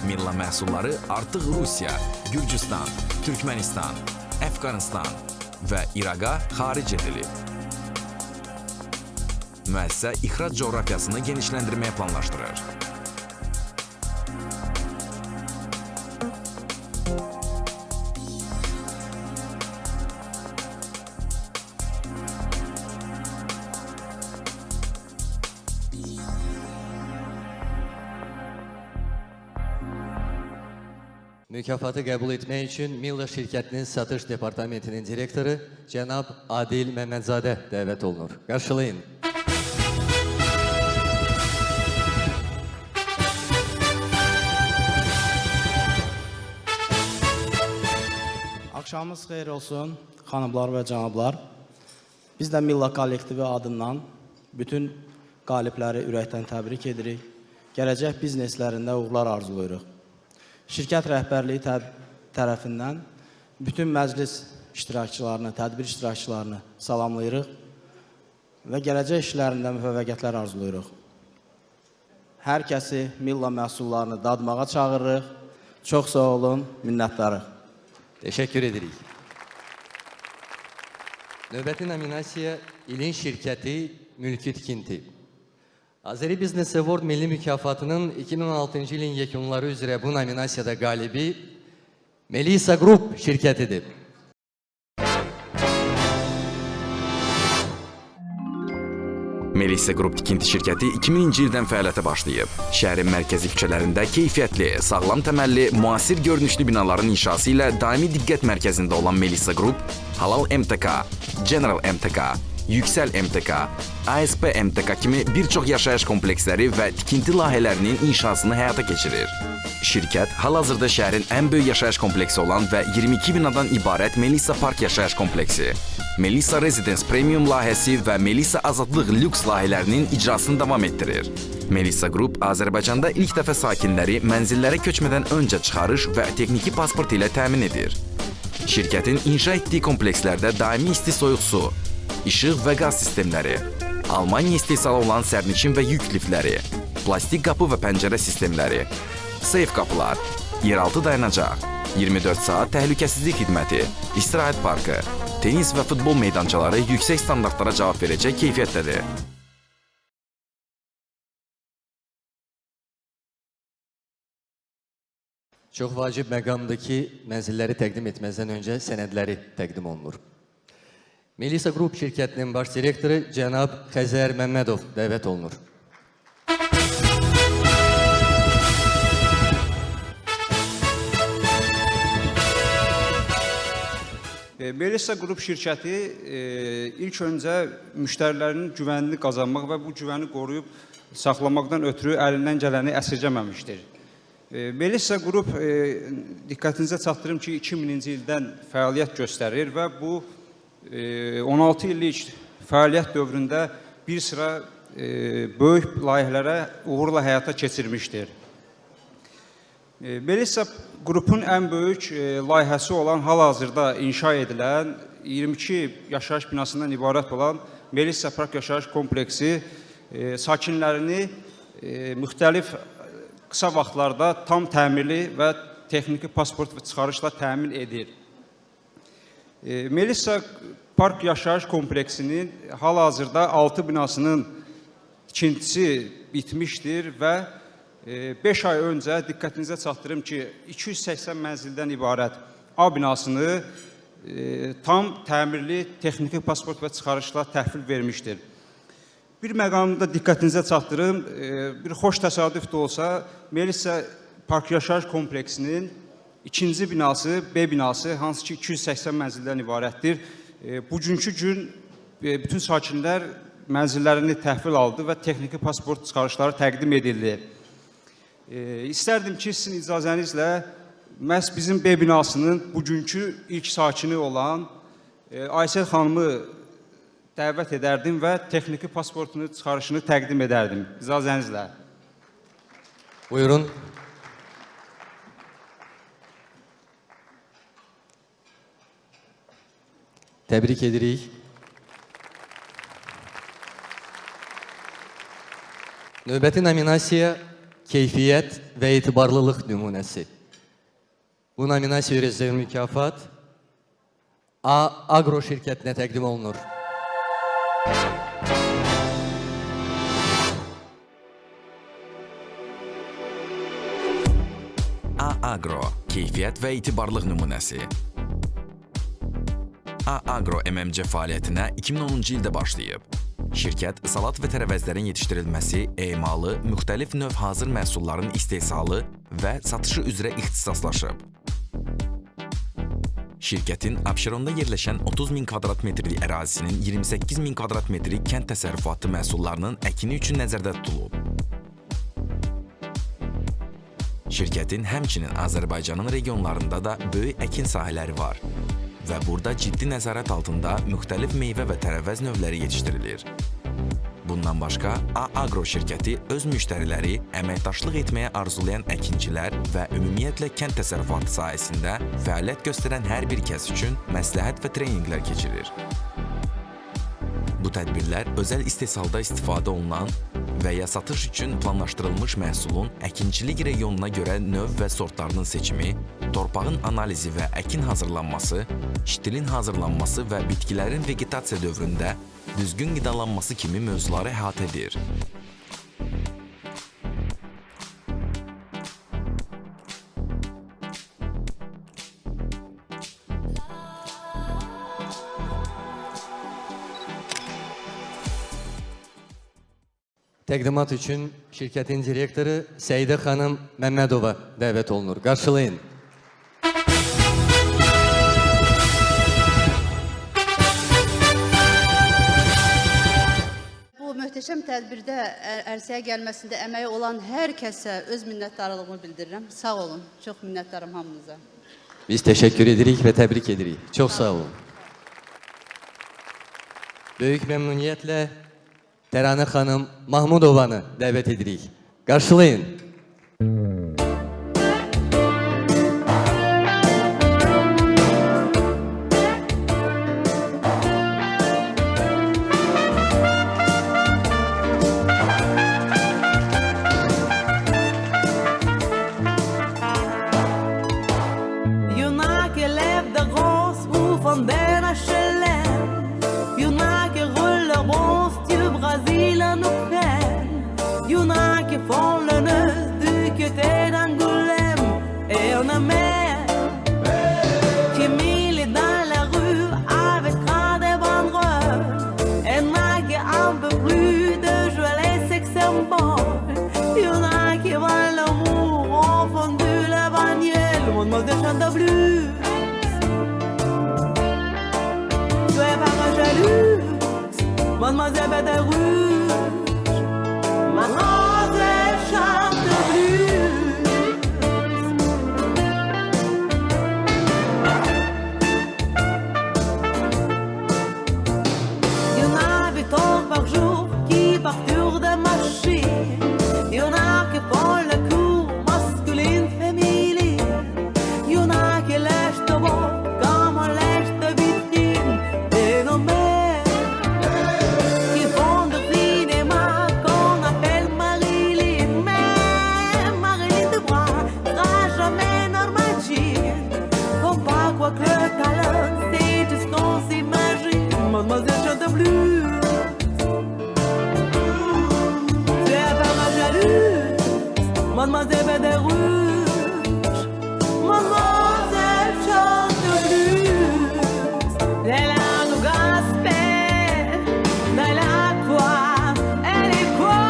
Milla məhsulları artıq Rusiya, Gürcüstan, Türkmənistan, Əfqanistan və İraqa xaric edilib. Müəssisə ixrac coğrafiyasını genişləndirməyə planlaşdırır. Mükafatı qəbul etmək üçün Milla şirkətinin satış departamentinin direktoru cənab Adil Məmmədzadə dəvət olunur. Qarşılayın. Axşamınız xeyir olsun, xanımlar və cənablar. Biz də Milla kollektivi adından bütün qalibləri ürəkdən təbrik edirik. Gələcək bizneslərində uğurlar arzulayırıq. Şirkət rəhbərliyi tərəfindən bütün məclis iştirakçılarını, tədbir iştirakçılarını salamlayırıq və gələcək işlərində müvəffəqiyyətlər arzulayırıq. Hər kəsi Milla məhsullarını dadmağa çağırırıq. Çox sağ olun, minnətdarıq. Teşekkür edirik. Növbəti nominasiya ilin şirkəti mülki tikinti. Azeri Business Award milli mükafatının 2016-cı ilin yekunları üzrə bu nominasiyada qalibi Melisa Group şirkətidir. Melisa Group tikinti şirkəti 2000-ci ildən fəaliyyətə başlayıb. Şəhərin mərkəzi küçələrində keyfiyyətli, sağlam təməlli, müasir görünüşlü binaların inşası ilə daimi diqqət mərkəzində olan Melisa Group, Halal MTK, General MTK, Yüksəl MTK, ASP MTK kimi bir çox yaşayış kompleksləri və tikinti layihələrinin inşasını həyata keçirir. Şirkət hal-hazırda şəhərin ən böyük yaşayış kompleksi olan və 22 binadan ibarət Melisa Park yaşayış kompleksi, Melisa Residence Premium layihəsi və Melisa Azadlıq Lüks layihələrinin icrasını davam etdirir. Melisa Group Azərbaycanda ilk dəfə sakinləri mənzillərə köçmədən öncə çıxarış və texniki pasport ilə təmin edir. Şirkətin inşa etdiyi komplekslərdə daimi isti soyuq su, işıq və qaz sistemləri, Almanya istehsalı olan sərnişin və yük liftləri, plastik qapı və pəncərə sistemləri, seyf qapılar, yeraltı dayanacaq, 24 saat təhlükəsizlik xidməti, istirahət parkı, tenis və futbol meydançaları yüksək standartlara cavab verəcək keyfiyyətdədir. Çox vacib məqamdır ki, mənzilləri təqdim etməzdən öncə sənədləri təqdim olunur. Melisa Group şirkətinin baş direktoru cənab Xəzər Məmmədov dəvət olunur. Melisa Group şirkəti ilk öncə müştərilərinin güvənini qazanmaq və bu güvəni qoruyub saxlamaqdan ötürü əlindən gələni əsirgəməmişdir. Melisa Group diqqətinizə çatdırım ki, 2000-ci ildən fəaliyyət göstərir və bu 16 illik fəaliyyət dövründə bir sıra böyük layihələrə uğurla həyata keçirmişdir. Melisa Group'un ən böyük layihəsi olan hal-hazırda inşa edilən 22 yaşayış binasından ibarət olan Melisa Park yaşayış kompleksi sakinlərini müxtəlif qısa vaxtlarda tam təmirli və texniki pasport və çıxarışla təmin edir. Melisa Park yaşayış kompleksinin hal-hazırda 6 binasının tikintisi bitmişdir və 5 ay öncə diqqətinizə çatdırım ki, 280 mənzildən ibarət A binasını tam təmirli texniki pasport və çıxarışla təhvil vermişdir. Bir məqamda diqqətinizə çatdırım, bir xoş təsadüf də olsa, Melisa Park yaşayış kompleksinin ikinci binası, B binası, hansı ki 280 mənzildən ibarətdir. Bugünkü gün bütün sakinlər mənzillərini təhvil aldı və texniki pasport çıxarışları təqdim edildi. İstərdim ki, sizin icazənizlə məhz bizim B binasının bugünkü ilk sakini olan Aysel xanımı dəvət edərdim və texniki pasportunu çıxarışını təqdim edərdim. İcazənizlə. Buyurun. Təbrik edirik. Növbəti nominasiya keyfiyyət və etibarlılıq nümunəsi. Bu nominasiya üzrə mükafat A Agro şirkətinə təqdim olunur. A Agro keyfiyyət və etibarlıq nümunəsi. A Agro MMC fəaliyyətinə 2010-cu ildə başlayıb. Şirkət salat və tərəvəzlərin yetişdirilməsi, emalı, müxtəlif növ hazır məhsulların istehsalı və satışı üzrə ixtisaslaşıb. Şirkətin Abşeronda yerləşən 30.000 kvadrat metrlik ərazisinin 28.000 kvadrat metri kənd təsərrüfatı məhsullarının əkini üçün nəzərdə tutulub. Şirkətin həmçinin Azərbaycanın regionlarında da böyük əkin sahələri var və burada ciddi nəzarət altında müxtəlif meyvə və tərəvəz növləri yetişdirilir. Bundan başqa, A-Agro şirkəti öz müştəriləri, əməkdaşlıq etməyə arzulayan əkincilər və ümumiyyətlə kənd təsərrüfatı sahəsində fəaliyyət göstərən hər bir kəs üçün məsləhət və treninqlər keçirir. Bu tədbirlər özəl istehsalda istifadə olunan və ya satış üçün planlaşdırılmış məhsulun əkinçilik regionuna görə növ və sortlarının seçimi, torpağın analizi və əkin hazırlanması, ştilin hazırlanması və bitkilərin vegetasiya dövründə düzgün qidalanması kimi mövzuları əhatə edir. Təqdimat üçün şirkətin direktoru Səidə xanım Məmmədova dəvət olunur. Qarşılayın. Bu möhtəşəm tədbirdə ərsəyə gəlməsində əməyi olan hər kəsə öz minnətdarlığımı bildirirəm. Sağ olun. Çox minnətdarım hamınıza. Biz təşəkkür edirik və təbrik edirik. Çox sağ olun. Böyük məmnuniyyətlə Təranə xanım Mahmudovanı dəvət edirik. Qarşılayın. Mademoiselle Bête Rouge, Mademoiselle chante blues. Il y en a 8 heures par jour qui partent de machine. Il y en a qui font le cours masculine, féminine. Il y en a qui lèchent de bord comme on lèche de vitrine. Et nos mères Mademoiselle chante blues. C'est pas ma jalouse, Mademoiselle Bête Rouge. Mademoiselle chante blues. Elle a nous gaspé, elle a quoi, elle est quoi?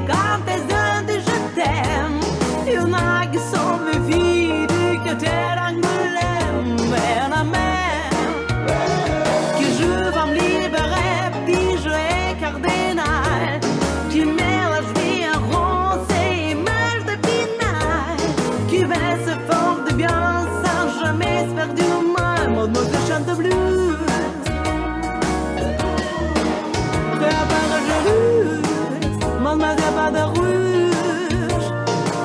Quand tes uns disent je t'aime, il y en a qui sont méfiés du côté d'Angoulême. Mais il y en a même qui je vais me libérer, puis je vais cardinal, qui mélange vie en rose et image de pinal, qui va se faire du bien sans jamais se faire du mal. Mademoiselle chante blues, très pas jalouse. Mademoiselle Bête Rouge,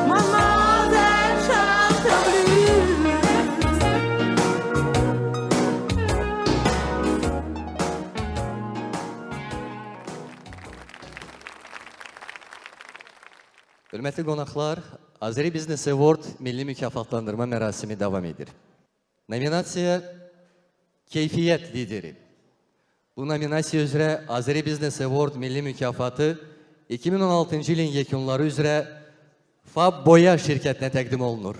Mademoiselle chante blues. Hörmətli qonaqlar, Azeri Business Award milli mükafatlandırma mərasimi davam edir. Nominasiya Keyfiyyət lideri. Bu nominasiya üzrə Azeri Business Award milli mükafatı 2016-cı ilin yekunları üzrə Fab Boya şirkətinə təqdim olunur.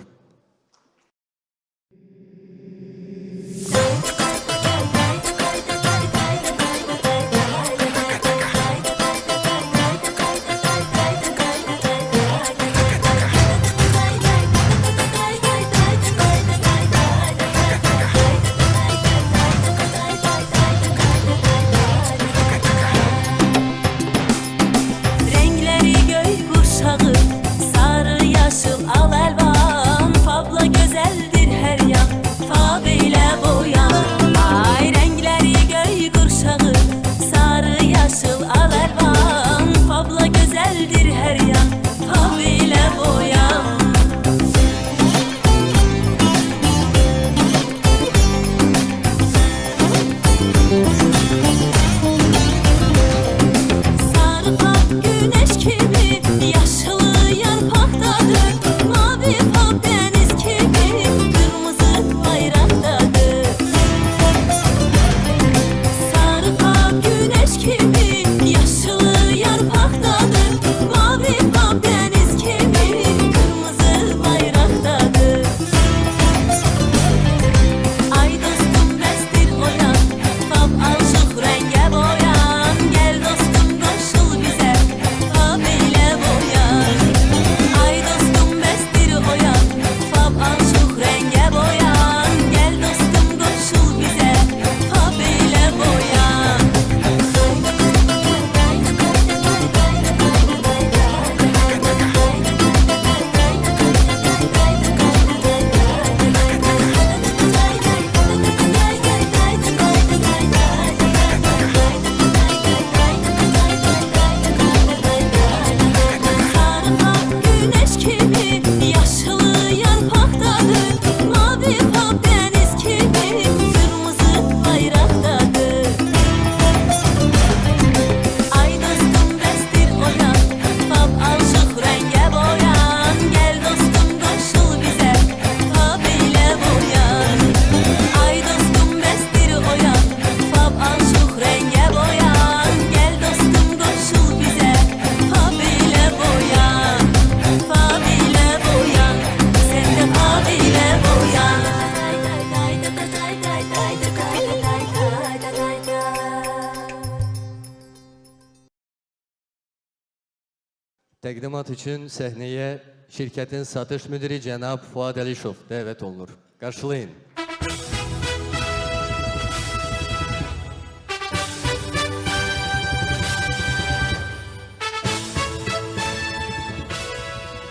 Təqdimat üçün səhnəyə şirkətin satış müdiri cənab Fuad Əlişov dəvət olunur. Qarşılayın.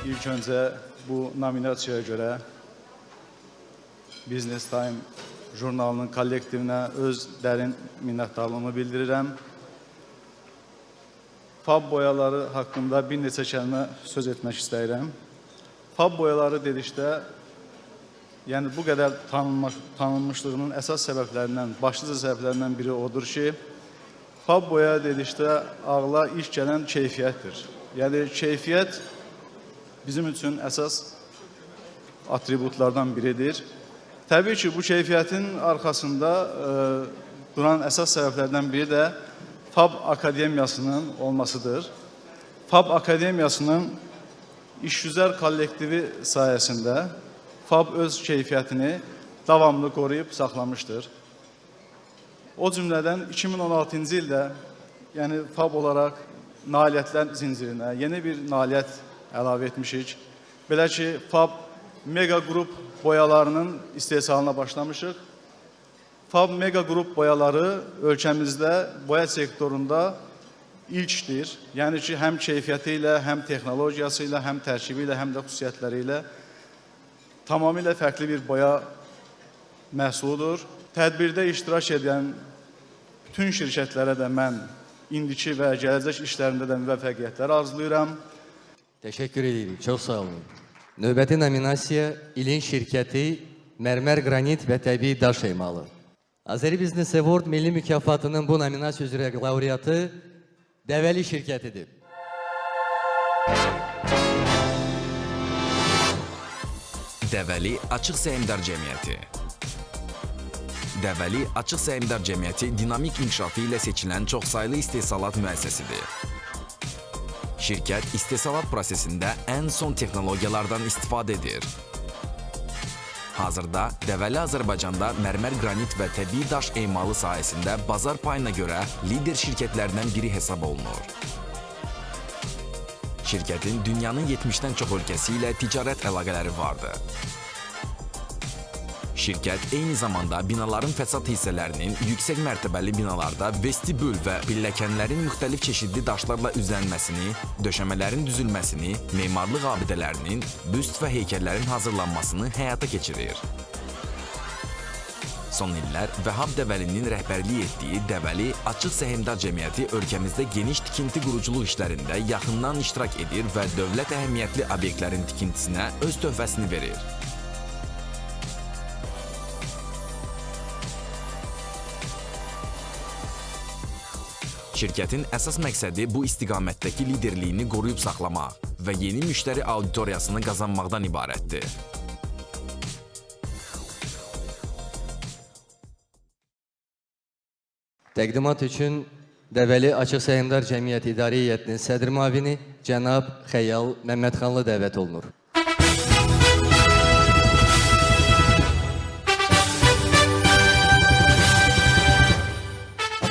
İlk öncə bu nominasiyaya görə Business Time jurnalının kollektivinə öz dərin minnətdarlığımı bildirirəm. Fab boyaları haqqında bir neçə kəlmə söz etmək istəyirəm. Fab boyaları dedikdə, yəni bu qədər tanınmışlığının əsas səbəblərindən, başlıca səbəblərindən biri odur ki, fab boya dedikdə ağla ilk gələn keyfiyyətdir. Yəni keyfiyyət bizim üçün əsas atributlardan biridir. Təbii ki, bu keyfiyyətin arxasında duran əsas səbəblərdən biri də Fab Akademiyasının olmasıdır. Fab Akademiyasının işgüzar kollektivi sayəsində Fab öz keyfiyyətini davamlı qoruyub saxlamışdır. O cümlədən 2016-cı ildə, yəni Fab olaraq nailiyyətlər zincirinə yeni bir nailiyyət əlavə etmişik. Belə ki, Fab Mega Group boyalarının istehsalına başlamışıq. Fab Mega Group boyaları ölkəmizdə boya sektorunda ilkdir. Yəni ki, həm keyfiyyəti ilə, həm texnologiyası ilə, həm tərkibi ilə, həm də xüsusiyyətləri ilə tamamilə fərqli bir boya məhsuludur. Tədbirdə iştirak edən bütün şirkətlərə də mən indiki və gələcək işlərində də müvəffəqiyyətlər arzulayıram. Təşəkkür edirik. Çox sağ olun. Növbəti nominasiya ilin şirkəti Mərmər Qranit və Təbii Daş Emalı. Azəri Business Award milli mükafatının bu nominasiya üzrə laureatı Dəvəli şirkətidir. Dəvəli Açıq Səhmdar Cəmiyyəti. Dəvəli Açıq Səhmdar Cəmiyyəti dinamik inkişafı ilə seçilən çoxsaylı istehsalat müəssisəsidir. Şirkət istehsalat prosesində ən son texnologiyalardan istifadə edir. Hazırda Dəvəli Azərbaycanda mərmər qranit və təbii daş emalı sahəsində bazar payına görə lider şirkətlərdən biri hesab olunur. Şirkətin dünyanın 70-dən çox ölkəsi ilə ticarət əlaqələri vardır. Şirkət eyni zamanda binaların fəsad hissələrinin yüksək mərtəbəli binalarda vestibül və pilləkənlərin müxtəlif çeşidli daşlarla üzlənməsini, döşəmələrin düzülməsini, memarlıq abidələrinin, büst və heykəllərin hazırlanmasını həyata keçirir. Son illər Vəhab Dəvəlinin rəhbərlik etdiyi Dəvəli Açıq Səhmdar Cəmiyyəti ölkəmizdə geniş tikinti quruculuq işlərində yaxından iştirak edir və dövlət əhəmiyyətli obyektlərin tikintisinə öz töhfəsini verir. Şirkətin əsas məqsədi bu istiqamətdəki liderliyini qoruyub saxlamaq və yeni müştəri auditoriyasını qazanmaqdan ibarətdir. Təqdimat üçün Dəvəli Açıq Səhmdar Cəmiyyəti İdarə Heyətinin sədr müavini cənab Xəyal Məmmədxanlı dəvət olunur.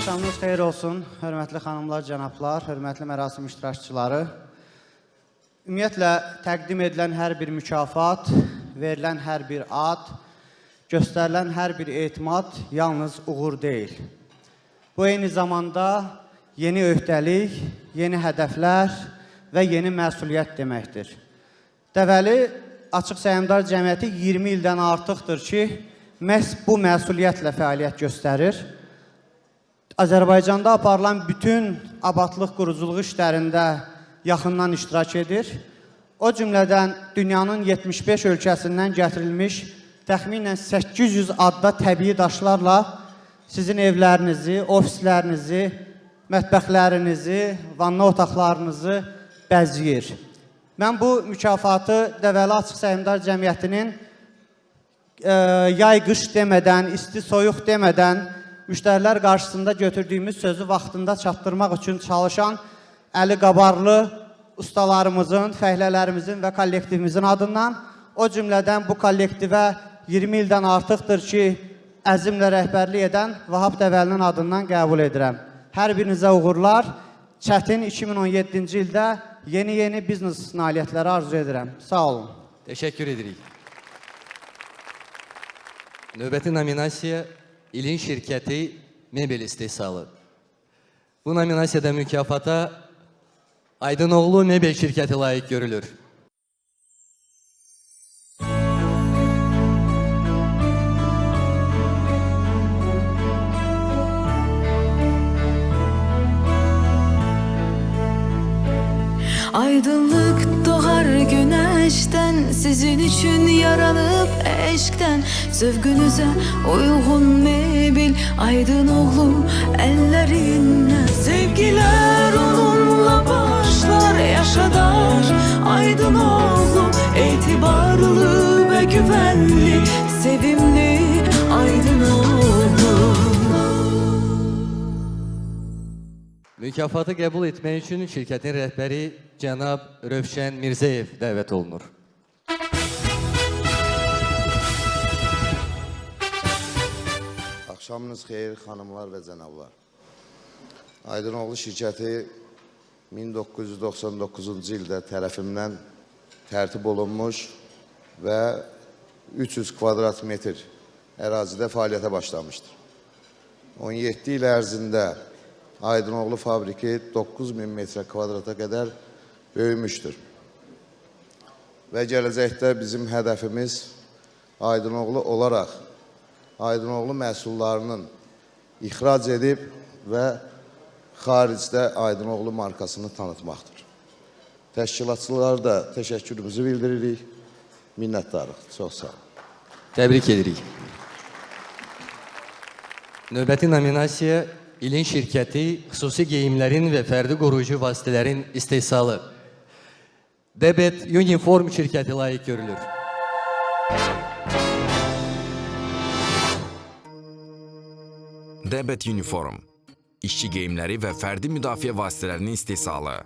Axşamınız xeyir olsun, hörmətli xanımlar, cənablar, hörmətli mərasim iştirakçıları. Ümumiyyətlə, təqdim edilən hər bir mükafat, verilən hər bir ad, göstərilən hər bir etimad yalnız uğur deyil. Bu, eyni zamanda yeni öhdəlik, yeni hədəflər və yeni məsuliyyət deməkdir. Dəvəli Açıq Səhmdar Cəmiyyəti 20 ildən artıqdır ki, məhz bu məsuliyyətlə fəaliyyət göstərir. Azərbaycanda aparılan bütün abadlıq quruculuq işlərində yaxından iştirak edir. O cümlədən dünyanın 75 ölkəsindən gətirilmiş təxminən 800 adda təbii daşlarla sizin evlərinizi, ofislərinizi, mətbəxlərinizi, vanna otaqlarınızı bəzəyir. Mən bu mükafatı Dəvəli Açıq Səhmdar Cəmiyyətinin yay-qış demədən, isti-soyuq demədən müştərilər qarşısında götürdüyümüz sözü vaxtında çatdırmaq üçün çalışan əli qabarlı ustalarımızın, fəhlələrimizin və kollektivimizin adından, o cümlədən bu kollektivə 20 ildən artıqdır ki, əzimlə rəhbərlik edən Vahab Dəvəlinin adından qəbul edirəm. Hər birinizə uğurlar. Çətin 2017-ci ildə yeni biznes nailiyyətləri arzu edirəm. Sağ olun. Teşekkür edirik. Növbəti nominasiya ilin şirkəti mebel istehsalı. Bu nominasiyada mükafata Aydınoğlu Mebel şirkəti layiq görülür. Aydınlık doğar güneşten, sizin için yaranıp eşkten. Sövgünüze uygun mebil Aydınoğlu ellerinden. Sevgiler onunla başlar, yaşadar Aydınoğlu. İtibarlı ve güvenli, sevimli Aydınoğlu. Mükafatı qəbul etmək üçün şirkətin rəhbəri cənab Rövşən Mirzəyev dəvət olunur. Axşamınız xeyir, xanımlar və cənablar. Aydınoğlu şirkəti 1999-cu ildə tərəfimdən tərtib olunmuş və 300 kvadrat metr ərazidə fəaliyyətə başlamışdır. 17 il ərzində Aydınoğlu fabriki 9000 metre kvadrata qədər böyümüşdür. Və gələcəkdə bizim hədəfimiz Aydınoğlu olaraq Aydınoğlu məhsullarının ixrac edib və xaricdə Aydınoğlu markasını tanıtmaqdır. Təşkilatçılara da təşəkkürümüzü bildiririk, minnətdarıq. Çox sağ olun. Təbrik edirik. Növbəti nominasiya İlin şirkəti xüsusi geyimlərin və fərdi qoruyucu vasitələrin istehsalı. Debet Uniform şirkəti layiq görülür. Debet Uniform, işçi geyimləri və fərdi müdafiə vasitələrinin istehsalı.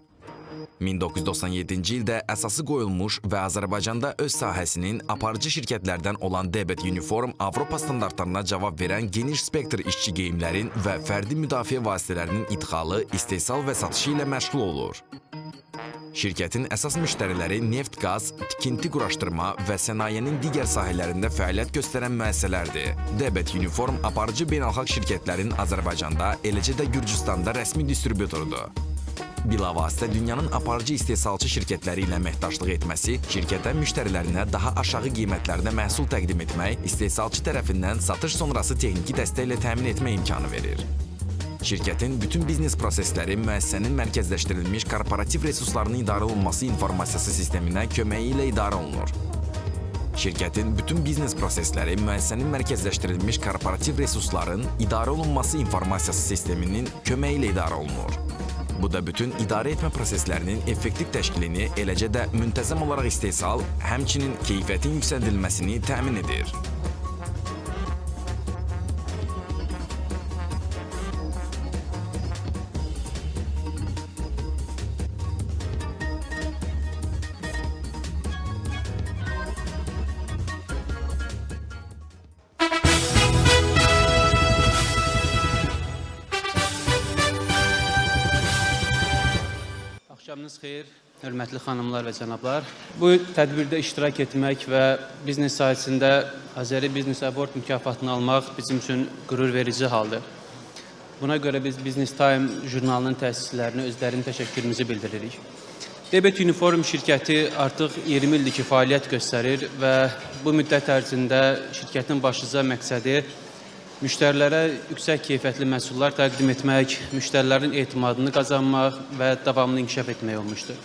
1997-ci ildə əsası qoyulmuş və Azərbaycanda öz sahəsinin aparıcı şirkətlərdən olan Debet Uniform Avropa standartlarına cavab verən geniş spektr işçi geyimlərin və fərdi müdafiə vasitələrinin idxalı, istehsal və satışı ilə məşğul olur. Şirkətin əsas müştəriləri neft, qaz, tikinti quraşdırma və sənayenin digər sahələrində fəaliyyət göstərən müəssisələrdir. Debet Uniform aparıcı beynəlxalq şirkətlərin Azərbaycanda, eləcə də Gürcüstanda rəsmi distributorudur. Bilavasitə dünyanın aparıcı istehsalçı şirkətləri ilə əməkdaşlıq etməsi şirkətə müştərilərinə daha aşağı qiymətlərdə məhsul təqdim etmək, istehsalçı tərəfindən satış sonrası texniki dəstəklə təmin etmə imkanı verir. Şirkətin bütün biznes prosesləri müəssisənin mərkəzləşdirilmiş korporativ resurslarının idarə olunması informasiyası sisteminə köməyi ilə idarə olunur. Şirkətin bütün biznes prosesləri müəssisənin mərkəzləşdirilmiş korporativ resursların idarə olunması informasiyası sisteminin köməyi ilə idarə olunur. Bu da bütün idarə etmə proseslərinin effektiv təşkilini, eləcə də müntəzəm olaraq istehsal, həmçinin keyfiyyətin yüksəldilməsini təmin edir. Axşamınız xeyir, hörmətli xanımlar və cənablar. Bu tədbirdə iştirak etmək və biznes sahəsində Azəri Business Award mükafatını almaq bizim üçün qürur verici haldır. Buna görə biz Business Time jurnalının təsisçilərinə özlərinin təşəkkürümüzü bildiririk. Debet Uniform şirkəti artıq 20 ildir ki, fəaliyyət göstərir və bu müddət ərzində şirkətin başlıca məqsədi müştərilərə yüksək keyfiyyətli məhsullar təqdim etmək, müştərilərin etimadını qazanmaq və davamlı inkişaf etmək olmuşdur.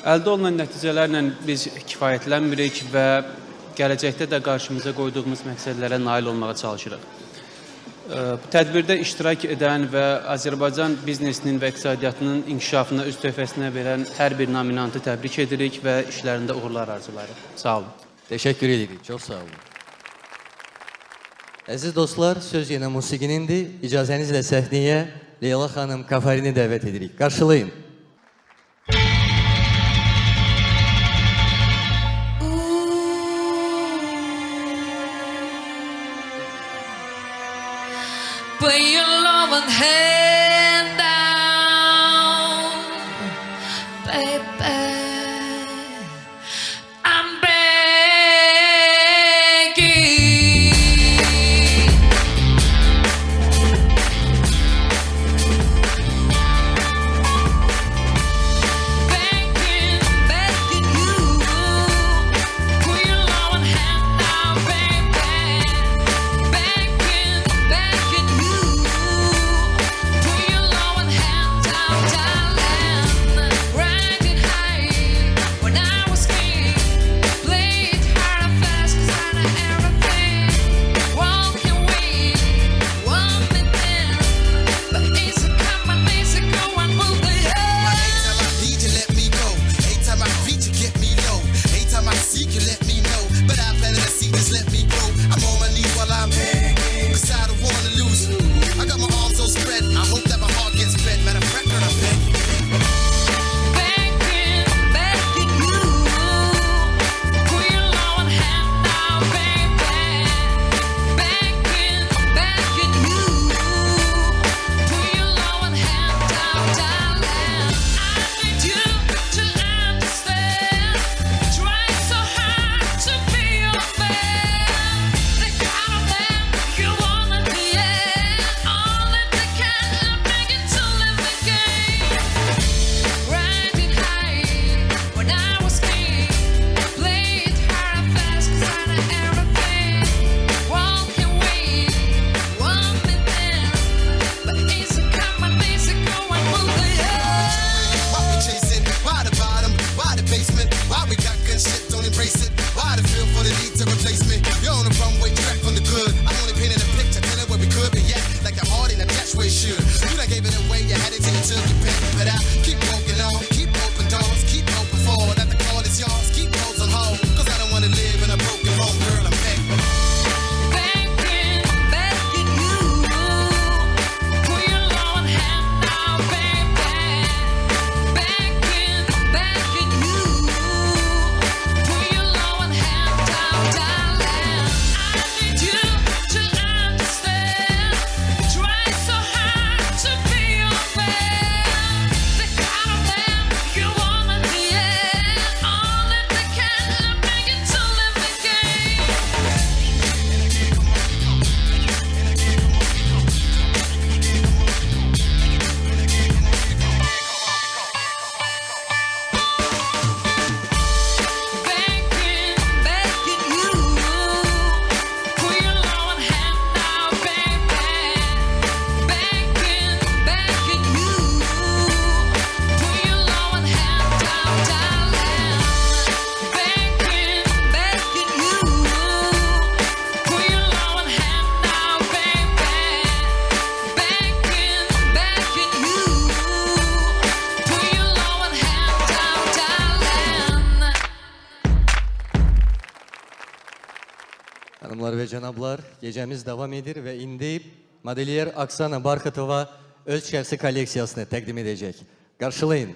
Əldə olunan nəticələrlə biz kifayətlənmirik və gələcəkdə də qarşımıza qoyduğumuz məqsədlərə nail olmağa çalışırıq. Bu tədbirdə iştirak edən və Azərbaycan biznesinin və iqtisadiyyatının inkişafına öz töhfəsini verən hər bir nominantı təbrik edirik və işlərində uğurlar arzularıq. Sağ olun. Teşekkür edirik. Çok sağ olun. Əziz dostlar, söz yenə musiqinindir. İcazənizlə səhnəyə Leyla xanım Kafarini dəvət edirik. Qarşılayın. Put your loving hand down, baby. I'm begging. Hanımlar ve canablar, gecemiz devam edir ve indi modeliyer Aksana Barkatova öz şəxsi kolleksiyasını təqdim edəcək. Qarşılayın.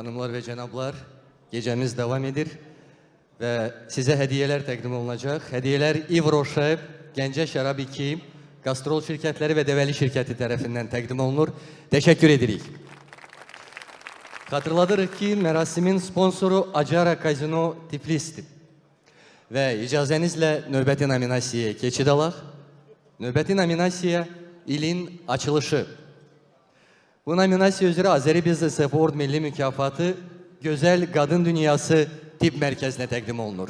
Hanımlar ve cənablar, gecemiz devam edir ve size hediyeler təqdim olunacaq. Hediyeler Yves Rocher, Gəncə Şərab 2, Gastrol şirkətləri ve Develi şirkəti tərəfindən təqdim olunur. Teşekkür edirik. Hatırladırıq ki, mərasimin sponsoru Acara Kazino Tiflis'tir. Ve icazənizlə növbəti nominasiyaya keçid alaq. Növbəti nominasiya ilin açılışı. Bu nominasiya üzrə Azeri Business Award Milli Mükafatı Gözəl Qadın Dünyası Tip Mərkəzinə təqdim olunur.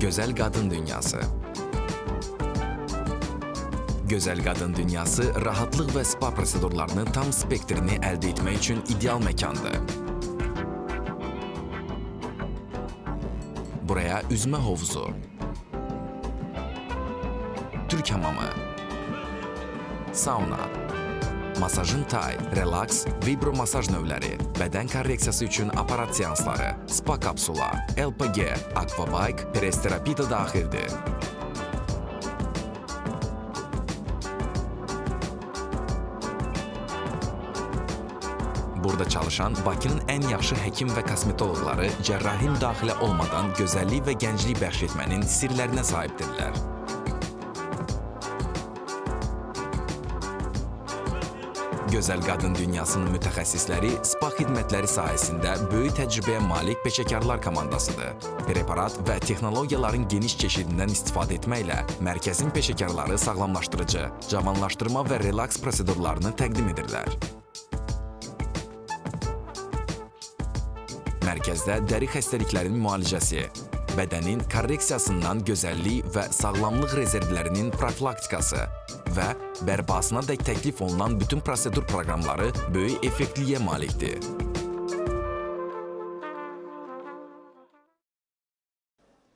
Gözəl Qadın Dünyası. Gözəl Qadın Dünyası rahatlıq və spa prosedurlarını tam spektrini əldə etmək üçün ideal məkandır. Buraya üzmə hovuzu, Türk hamamı, sauna, masajın tay, relaks, vibro masaj növləri, bədən korreksiyası üçün aparat seansları, spa kapsula, LPG, aquabike, press-terapiya da daxildir. Burada çalışan Bakının ən yaxşı həkim və kosmetoloqları cərrahi müdaxilə olmadan gözəllik və gənclik bəxş etmənin sirlərinə sahibdirlər. Gözəl Qadın Dünyasının mütəxəssisləri spa xidmətləri sahəsində böyük təcrübəyə malik peşəkarlar komandasıdır. Preparat və texnologiyaların geniş çeşidindən istifadə etməklə mərkəzin peşəkarları sağlamlaşdırıcı, cavanlaşdırma və relaks prosedurlarını təqdim edirlər. Mərkəzdə dəri xəstəliklərinin müalicəsi, bədənin korreksiyasından gözəllik və sağlamlıq rezervlərinin profilaktikası və bərpasına dək təklif olunan bütün prosedur proqramları böyük effektliyə malikdir.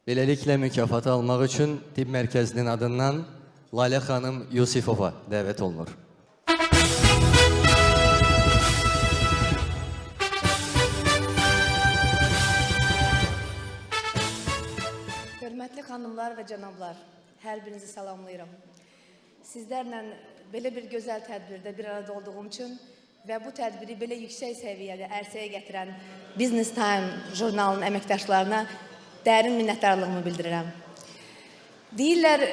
Beləliklə mükafatı almaq üçün Tip Mərkəzinin adından Lalə xanım Yusifova dəvət olunur. Hörmətli xanımlar və cənablar, hər birinizi salamlayıram. Sizlərlə belə bir gözəl tədbirdə bir arada olduğum üçün və bu tədbiri belə yüksək səviyyədə ərsəyə gətirən Business Time jurnalının əməkdaşlarına dərin minnətdarlığımı bildirirəm. Deyirlər,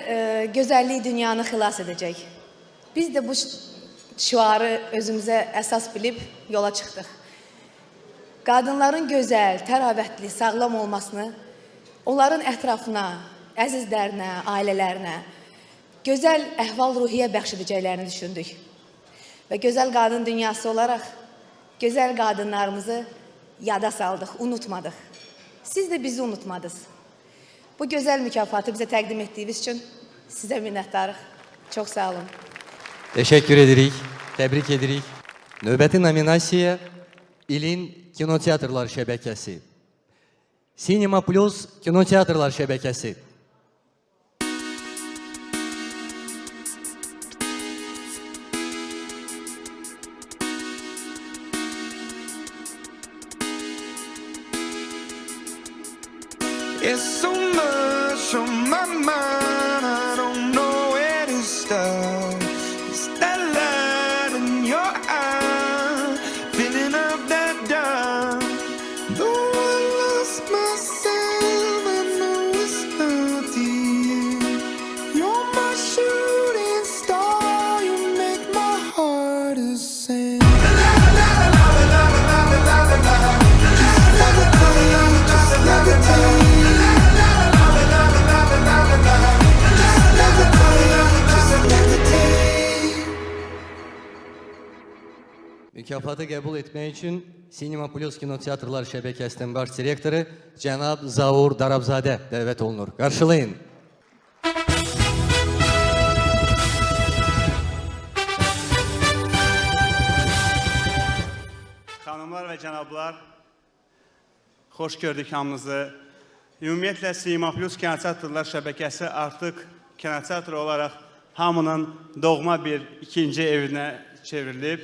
gözəllik dünyanı xilas edəcək. Biz də bu şüarı özümüzə əsas bilib yola çıxdıq. Qadınların gözəl, təravətli, sağlam olmasını onların ətrafına, əzizlərinə, ailələrinə gözəl əhval-ruhiyyə bəxş edəcəklərini düşündük. Və gözəl qadın dünyası olaraq gözəl qadınlarımızı yada saldıq, unutmadıq. Siz də bizi unutmadınız. Bu gözəl mükafatı bizə təqdim etdiyiniz üçün sizə minnətdarıq. Çox sağ olun. Teşekkür edirik, təbrik edirik. Növbəti nominasiya ilin kinoteatrlar şəbəkəsi. Cinema Plus Kinoteatrlar şəbəkəsi. It's so much on my mind, I don't know where to start. It's that light in your eye, filling up that dark. Though I lost myself, I know it's not the end. You're my shooting star, you make my heart a sand. Just levitate. Mükafatı qəbul etmək üçün Cinema Plus Kinoteatrlar şəbəkəsinin baş direktoru cənab Zaur Darabzadə dəvət olunur. Qarşılayın. Xanımlar və cənablar, xoş gördük hamınızı. Ümumiyyətlə Cinema Plus Kinoteatrlar şəbəkəsi artıq kinoteatr olaraq hamının doğma bir ikinci evinə çevrilib.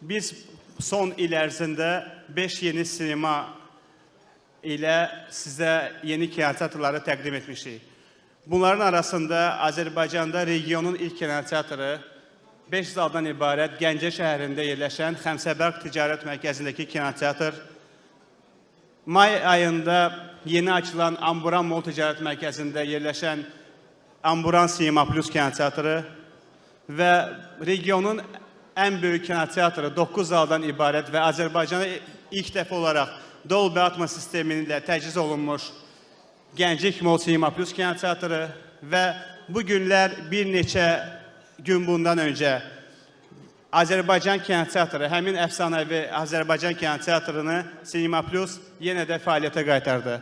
Biz son il ərzində 5 yeni sinema ilə sizə yeni kinoteatrları təqdim etmişik. Bunların arasında Azərbaycanda regionun ilk kinoteatrı, 5 zaldan ibarət Gəncə şəhərində yerləşən Xəmsəberq Ticarət Mərkəzindəki kinoteatr, may ayında yeni açılan Amburan Mall Ticarət Mərkəzində yerləşən Amburan Cinema Plus kinoteatrı və regionun ən böyük kinoteatrı 9 zaldan ibarət və Azərbaycana ilk dəfə olaraq Dolby Atmos sistemi ilə təchiz olunmuş Gəncik Mall Cinema Plus kinoteatrı və bu günlər bir neçə gün bundan öncə Azərbaycan kinoteatrı, həmin əfsanəvi Azərbaycan kinoteatrını Cinema Plus yenə də fəaliyyətə qaytardı.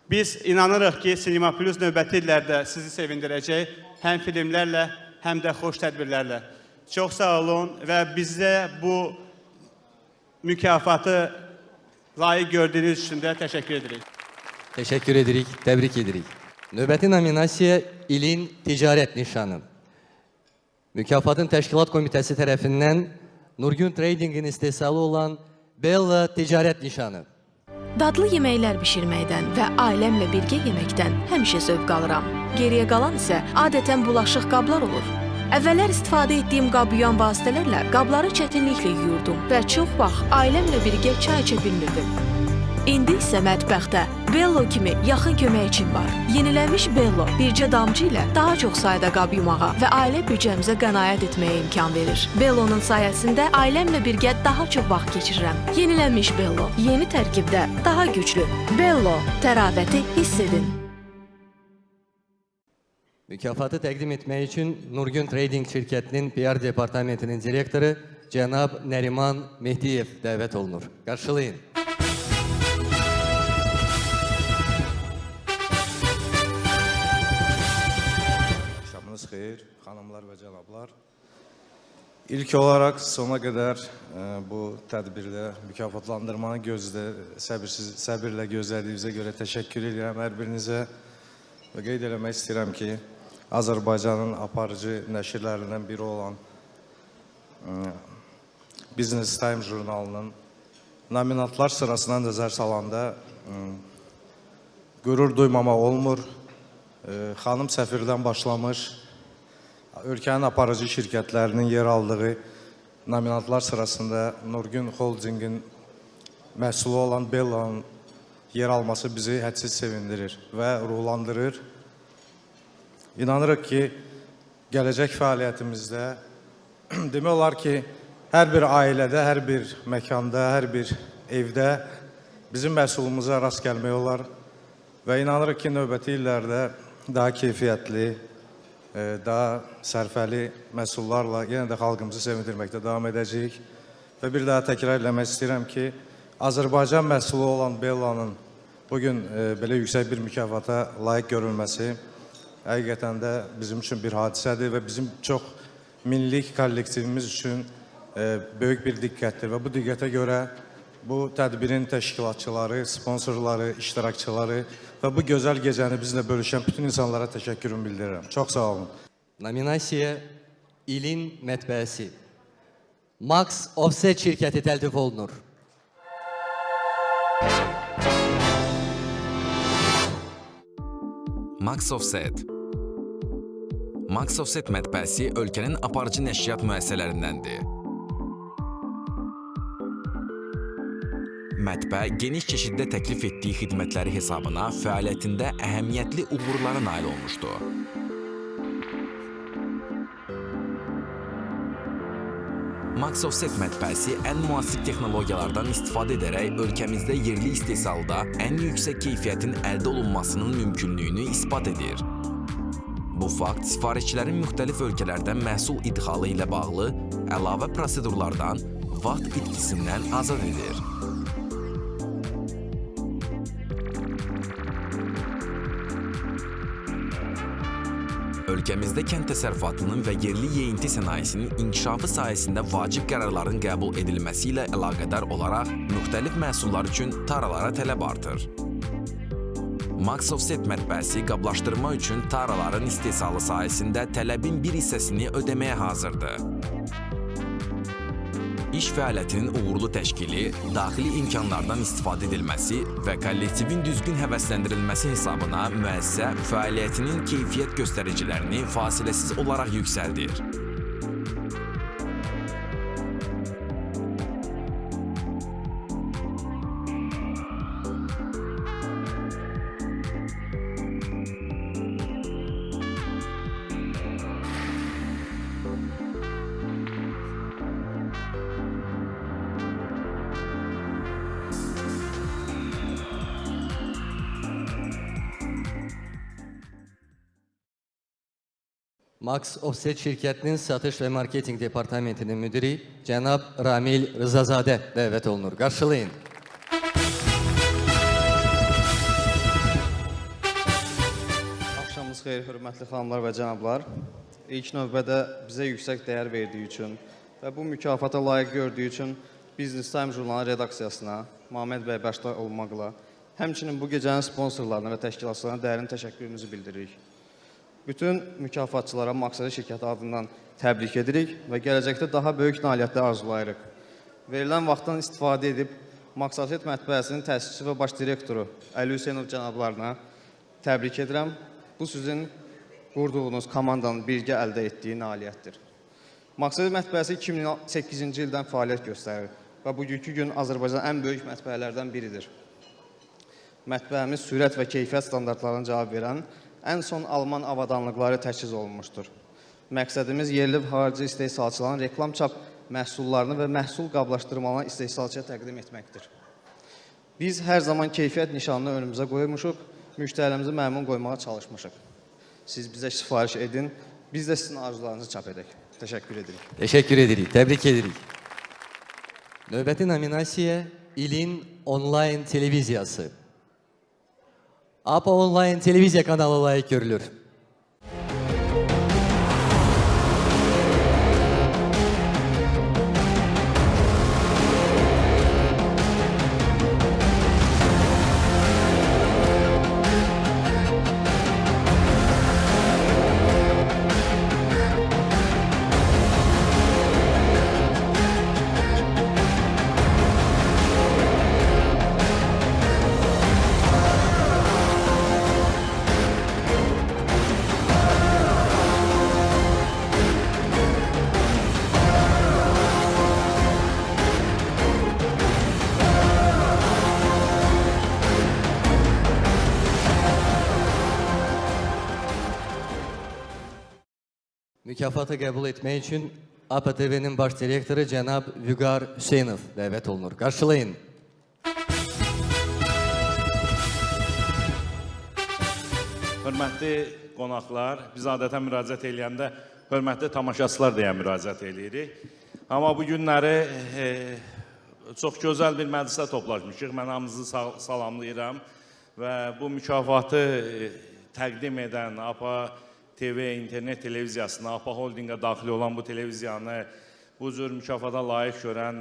Biz inanırıq ki, Cinema Plus növbəti illərdə sizi sevindirəcək, həm filmlərlə, həm də xoş tədbirlərlə. Çox sağ olun və bizə bu mükafatı layiq gördüyünüz üçün də təşəkkür edirik. Təşəkkür edirik, təbrik edirik. Növbəti nominasiya ilin ticarət nişanı. Mükafatın Təşkilat Komitəsi tərəfindən Nurgün Tradingin istehsalı olan Bella Ticarət Nişanı. Dadlı yeməklər bişirməkdən və ailəmlə birgə yeməkdən həmişə zövq alıram. Geriyə qalan isə adətən bulaşıq qablar olur. Əvvəllər istifadə etdiyim qab yuyan vasitələrlə qabları çətinliklə yuyurdum və çox vaxt ailəmlə birgə çay içə bilmirdim. İndi isə mətbəxdə Bello kimi yaxın köməkçim var. Yenilənmiş Bello bircə damcı ilə daha çox sayda qab yumağa və ailə büdcəmizə qənaət etməyə imkan verir. Bellonun sayəsində ailəmlə birgə daha çox vaxt keçirirəm. Yenilənmiş Bello, yeni tərkibdə daha güclü. Bello, təravəti hiss edin. Mükafatı təqdim etmək üçün Nurgün Trading şirkətinin PR departamentinin direktoru cənab Nəriman Mehdiyev dəvət olunur. Qarşılayın. Xeyr, xanımlar və cənablar. İlk olaraq sona qədər bu tədbirdə mükafatlandırmanı səbirlə gözlədiyinizə görə təşəkkür edirəm hər birinizə və qeyd eləmək istəyirəm ki, Azərbaycanın aparıcı nəşrlərindən biri olan Business Time jurnalının nominantlar sırasına nəzər salanda qürur duymamaq olmur. Xanım səfirdən başlamış, ölkənin aparıcı şirkətlərinin yer aldığı nominantlar sırasında Nurgün Holdingin məhsulu olan Bella'nın yer alması bizi hədsiz sevindirir və ruhlandırır. İnanırıq ki, gələcək fəaliyyətimizdə demək olar ki, hər bir ailədə, hər bir məkanda, hər bir evdə bizim məhsulumuza rast gəlmək olar və inanırıq ki, növbəti illərdə daha keyfiyyətli, daha sərfəli məhsullarla yenə də xalqımızı sevindirməkdə davam edəcəyik. Və bir daha təkrar eləmək istəyirəm ki, Azərbaycan məhsulu olan Bella'nın bugün belə yüksək bir mükafata layiq görülməsi həqiqətən də bizim üçün bir hadisədir və bizim çox minlik kollektivimiz üçün böyük bir diqqətdir. Və bu diqqətə görə bu tədbirin təşkilatçıları, sponsorları, iştirakçıları və bu gözəl gecəni bizlə bölüşən bütün insanlara təşəkkürümü bildirirəm. Çox sağ olun. Nominasiya ilin mətbəəsi. Max Offset şirkəti təltif olunur. Max Offset. Max Offset mətbəəsi ölkənin aparıcı nəşriyyat müəssisələrindəndir. Mətbə geniş çeşiddə təklif etdiyi xidmətləri hesabına fəaliyyətində əhəmiyyətli uğurlara nail olmuşdu. Max Offset mətbəəsi ən müasir texnologiyalardan istifadə edərək ölkəmizdə yerli istehsalda ən yüksək keyfiyyətin əldə olunmasının mümkünlüyünü isbat edir. Bu fakt sifarişçilərin müxtəlif ölkələrdən məhsul idxalı ilə bağlı əlavə prosedurlardan, vaxt itkisindən azad edir. Ölkəmizdə kənd təsərrüfatının və yerli yeyinti sənayesinin inkişafı sayəsində vacib qərarların qəbul edilməsi ilə əlaqədar olaraq müxtəlif məhsullar üçün taralara tələb artır. Max Offset mətbəəsi qablaşdırma üçün taraların istehsalı sayəsində tələbin bir hissəsini ödəməyə hazırdır. İş fəaliyyətinin uğurlu təşkili, daxili imkanlardan istifadə edilməsi və kollektivin düzgün həvəsləndirilməsi hesabına müəssisə fəaliyyətinin keyfiyyət göstəricilərini fasiləsiz olaraq yüksəldir. Max Offset şirkətinin satış və marketinq departamentinin müdiri cənab Ramil Rızazadə dəvət olunur. Qarşılayın. Axşamınız xeyir, hörmətli xanımlar və cənablar. İlk növbədə bizə yüksək dəyər verdiyi üçün və bu mükafata layiq gördüyü üçün Business Time jurnalı redaksiyasına, Mamed bəy başda olmaqla, həmçinin bu gecənin sponsorlarına və təşkilatçılarına dərin təşəkkürümüzü bildiririk. Bütün mükafatçılara Maqsədi şirkəti adından təbrik edirik və gələcəkdə daha böyük nailiyyətlər arzulayırıq. Verilən vaxtdan istifadə edib Maqsədi mətbəəsinin təsisçisi və baş direktoru Əli Hüseynov cənablarına təbrik edirəm. Bu sizin qurduğunuz komandanın birgə əldə etdiyi nailiyyətdir. Maqsədi mətbəəsi 2008-ci ildən fəaliyyət göstərir və bugünkü gün Azərbaycanın ən böyük mətbəələrdən biridir. Mətbəəmiz sürət və keyfiyyət standartlarına cavab verən ən son Alman avadanlıqları təchiz olunmuşdur. Məqsədimiz yerli və xarici istehsalçıların reklam çap məhsullarını və məhsul qablaşdırmalarını istehsalçıya təqdim etməkdir. Biz hər zaman keyfiyyət nişanını önümüzə qoymuşuq, müştərimizi məmnun qoymağa çalışmışıq. Siz bizə sifariş edin, biz də sizin arzularınızı çap edək. Təşəkkür edirik. Təşəkkür edirik, təbrik edirik. Növbəti nominasiya ilin onlayn televiziyası. APA Online televiziya kanalı layiq görülür. Mükafatı qəbul etmək üçün APA TV-nin baş direktoru cənab Vüqar Hüseynov dəvət olunur. Qarşılayın. Hörmətli qonaqlar, biz adətən müraciət eləyəndə hörmətli tamaşaçılar deyə müraciət eləyirik. Amma bu günləri çox gözəl bir məclisə toplaşmışıq. Mən hamınızı salamlayıram və bu mükafatı təqdim edən APA TV, internet televiziyasına, APA Holdinqə daxil olan bu televiziyanı bu cür mükafata layiq görən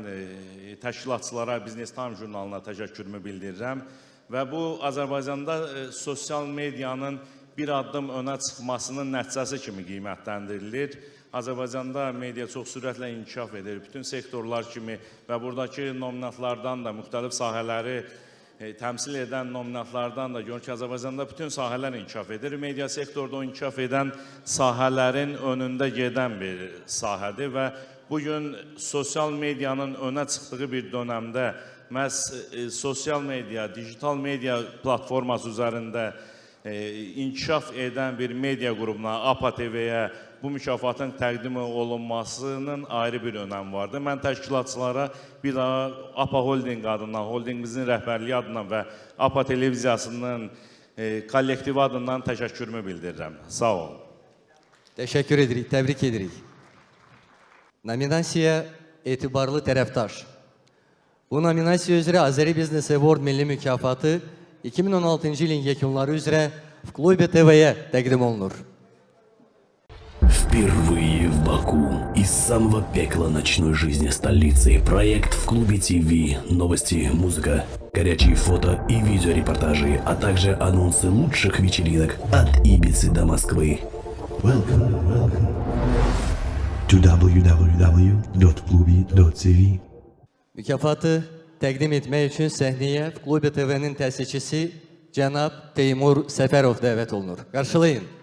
təşkilatçılara, Business Time jurnalına təşəkkürümü bildirirəm. Və bu, Azərbaycanda sosial medianın bir addım önə çıxmasının nəticəsi kimi qiymətləndirilir. Azərbaycanda media çox sürətlə inkişaf edir, bütün sektorlar kimi və buradakı nominatlardan da müxtəlif sahələri təmsil edən nominatlardan da görür ki, Azərbaycanda bütün sahələr inkişaf edir. Media sektorda o inkişaf edən sahələrin önündə gedən bir sahədir və bugün sosial medianın önə çıxdığı bir dönəmdə məhz sosial media, digital media platforması üzərində inkişaf edən bir media qrupuna, APA TV-yə bu mükafatın təqdim olunmasının ayrı bir önəmi vardır. Mən təşkilatçılara bir daha APA Holding adından, holdingimizin rəhbərliyi adından və APA televiziyasının kollektivi adından təşəkkürümü bildirirəm. Sağ olun. Təşəkkür edirik, təbrik edirik. Nominasiya etibarlı tərəfdaş. Bu nominasiya üzrə Azəri Business Award milli mükafatı 2016-cı ilin yekunları üzrə Klube TV-yə təqdim olunur. Впервые в Баку из самого пекла ночной жизни столицы проект в Клубе ТВ, новости, музыка, горячие фото и видеорепортажи, а также анонсы лучших вечеринок от Ибицы до Москвы. Welcome to www.klubi.tv. Mükafatı təqdim etmək üçün səhnəyə Klube TV-nin təsisçisi cənab Teymur Səfərov dəvət olunur. Qarşılayın.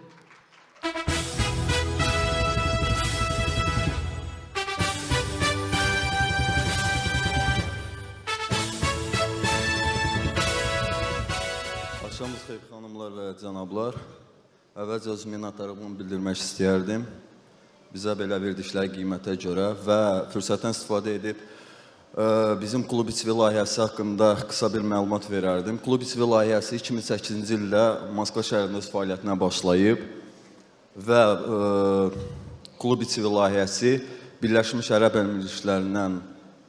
Axşamınız xeyir xanımlar və cənablar. Əvvəlcə öz minnətdarlığımı bildirmək istəyərdim. Bizə belə verdikləri qiymətə görə və fürsətdən istifadə edib bizim Klubi TV layihəsi haqqında qısa bir məlumat verərdim. Klubi TV layihəsi 2008-ci ildə Moskva şəhərində öz fəaliyyətinə başlayıb. və Klub TV layihəsi Birləşmiş Ərəb Əmirliklərindən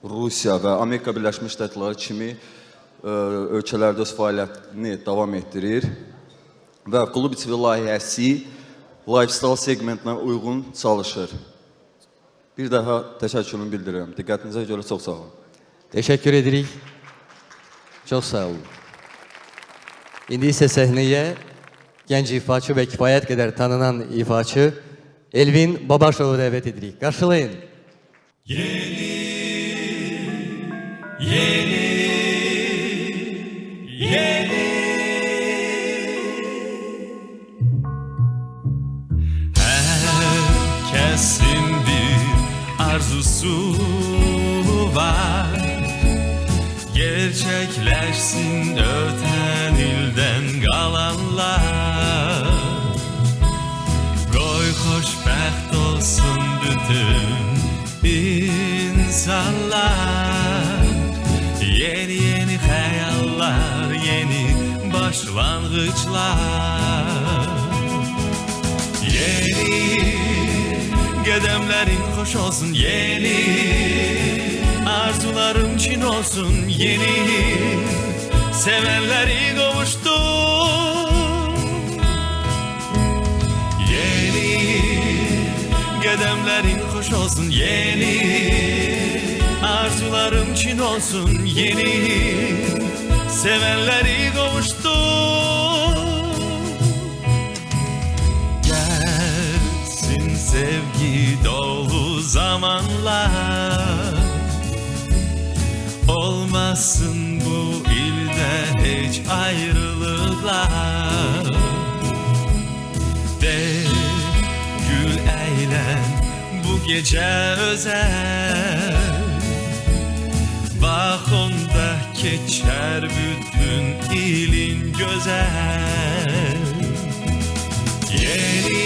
Rusiya və Amerika Birləşmiş Ştatları kimi ölkələrdə öz fəaliyyətini davam etdirir və Klub TV layihəsi lifestyle segmentinə uyğun çalışır. Bir daha təşəkkürümü bildirirəm. Diqqətinizə görə çox sağ olun. Teşekkür edirik. Çok sağ olun. İndi ise səhnəyə gənc ifaçı və kifayət qədər tanınan ifaçı Elvin Babaşovu dəvət edirik. Qarşılayın. Yeni herkesin bir arzusu var, gerçekleşsin öten ilden kalanlar. Koy hoşbəxt olsun bütün insanlar, yeni hayallar, yeni başlangıçlar. Yeni qədəmlərin xoş olsun, yeni arzularım çin olsun, yeni sevenleri qovuşdu. Yeni qədəmlərin xoş olsun, yeni arzularım çin olsun, yeni sevenleri qovuşdu. Gelsin sevgi dolu zamanlar, olmasın bu ilde hiç ayrılıklar. De gül eğlen bu gece özel, bak onda geçer bütün ilin güzel. Yeni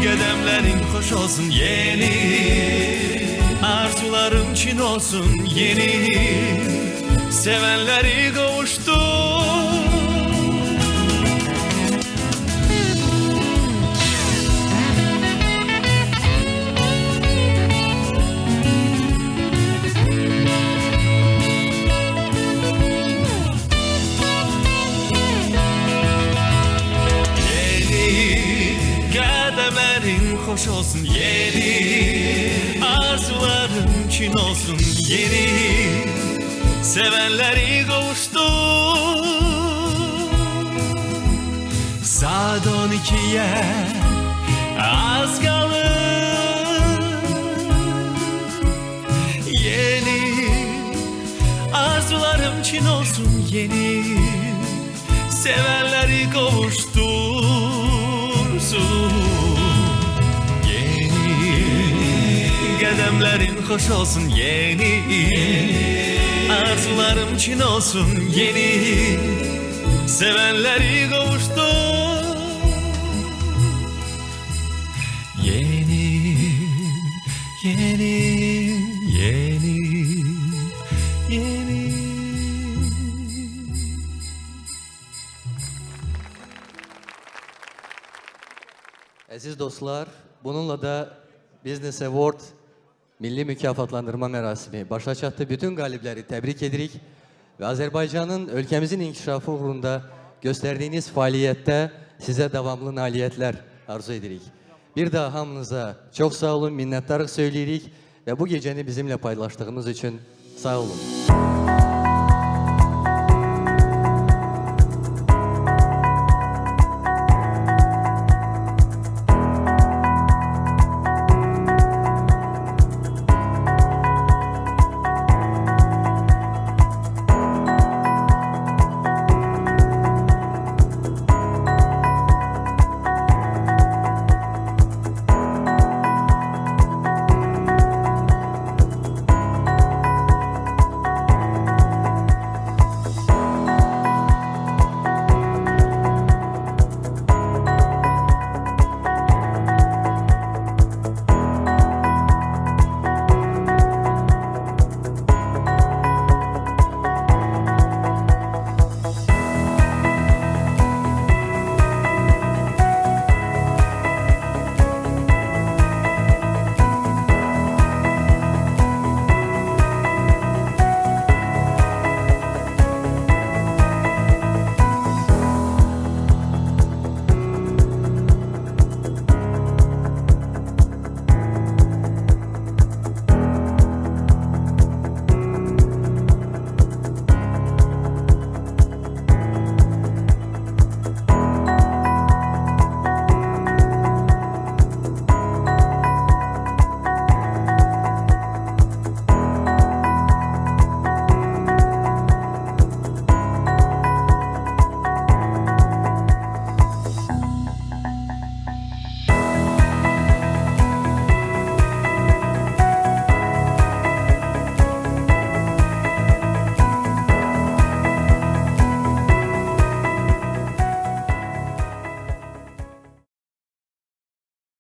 qədəmlərin xoş olsun, yeni arzularım çin olsun, yeni sevenleri qovuşdu. Hoş olsun, yeni arzularım çin olsun, yeni sevenleri kavuştu. Saat 12'ye az kalır, yeni arzularım çin olsun, yeni sevenleri kavuştursun. Qədəmlərin xoş olsun, yeni arzularım çin olsun, yeni sevenleri qovuşdu. Yeni Aziz dostlar, bununla da Business Award milli mükafatlandırma mərasimi başa çatdı. Bütün qalibləri təbrik edirik və Azərbaycanın ölkəmizin inkişafı uğrunda göstərdiyiniz fəaliyyətdə sizə davamlı nailiyyətlər arzu edirik. Bir daha hamınıza çox sağ olun, minnətdarlıq söyləyirik və bu gecəni bizimlə paylaşdığınız üçün sağ olun.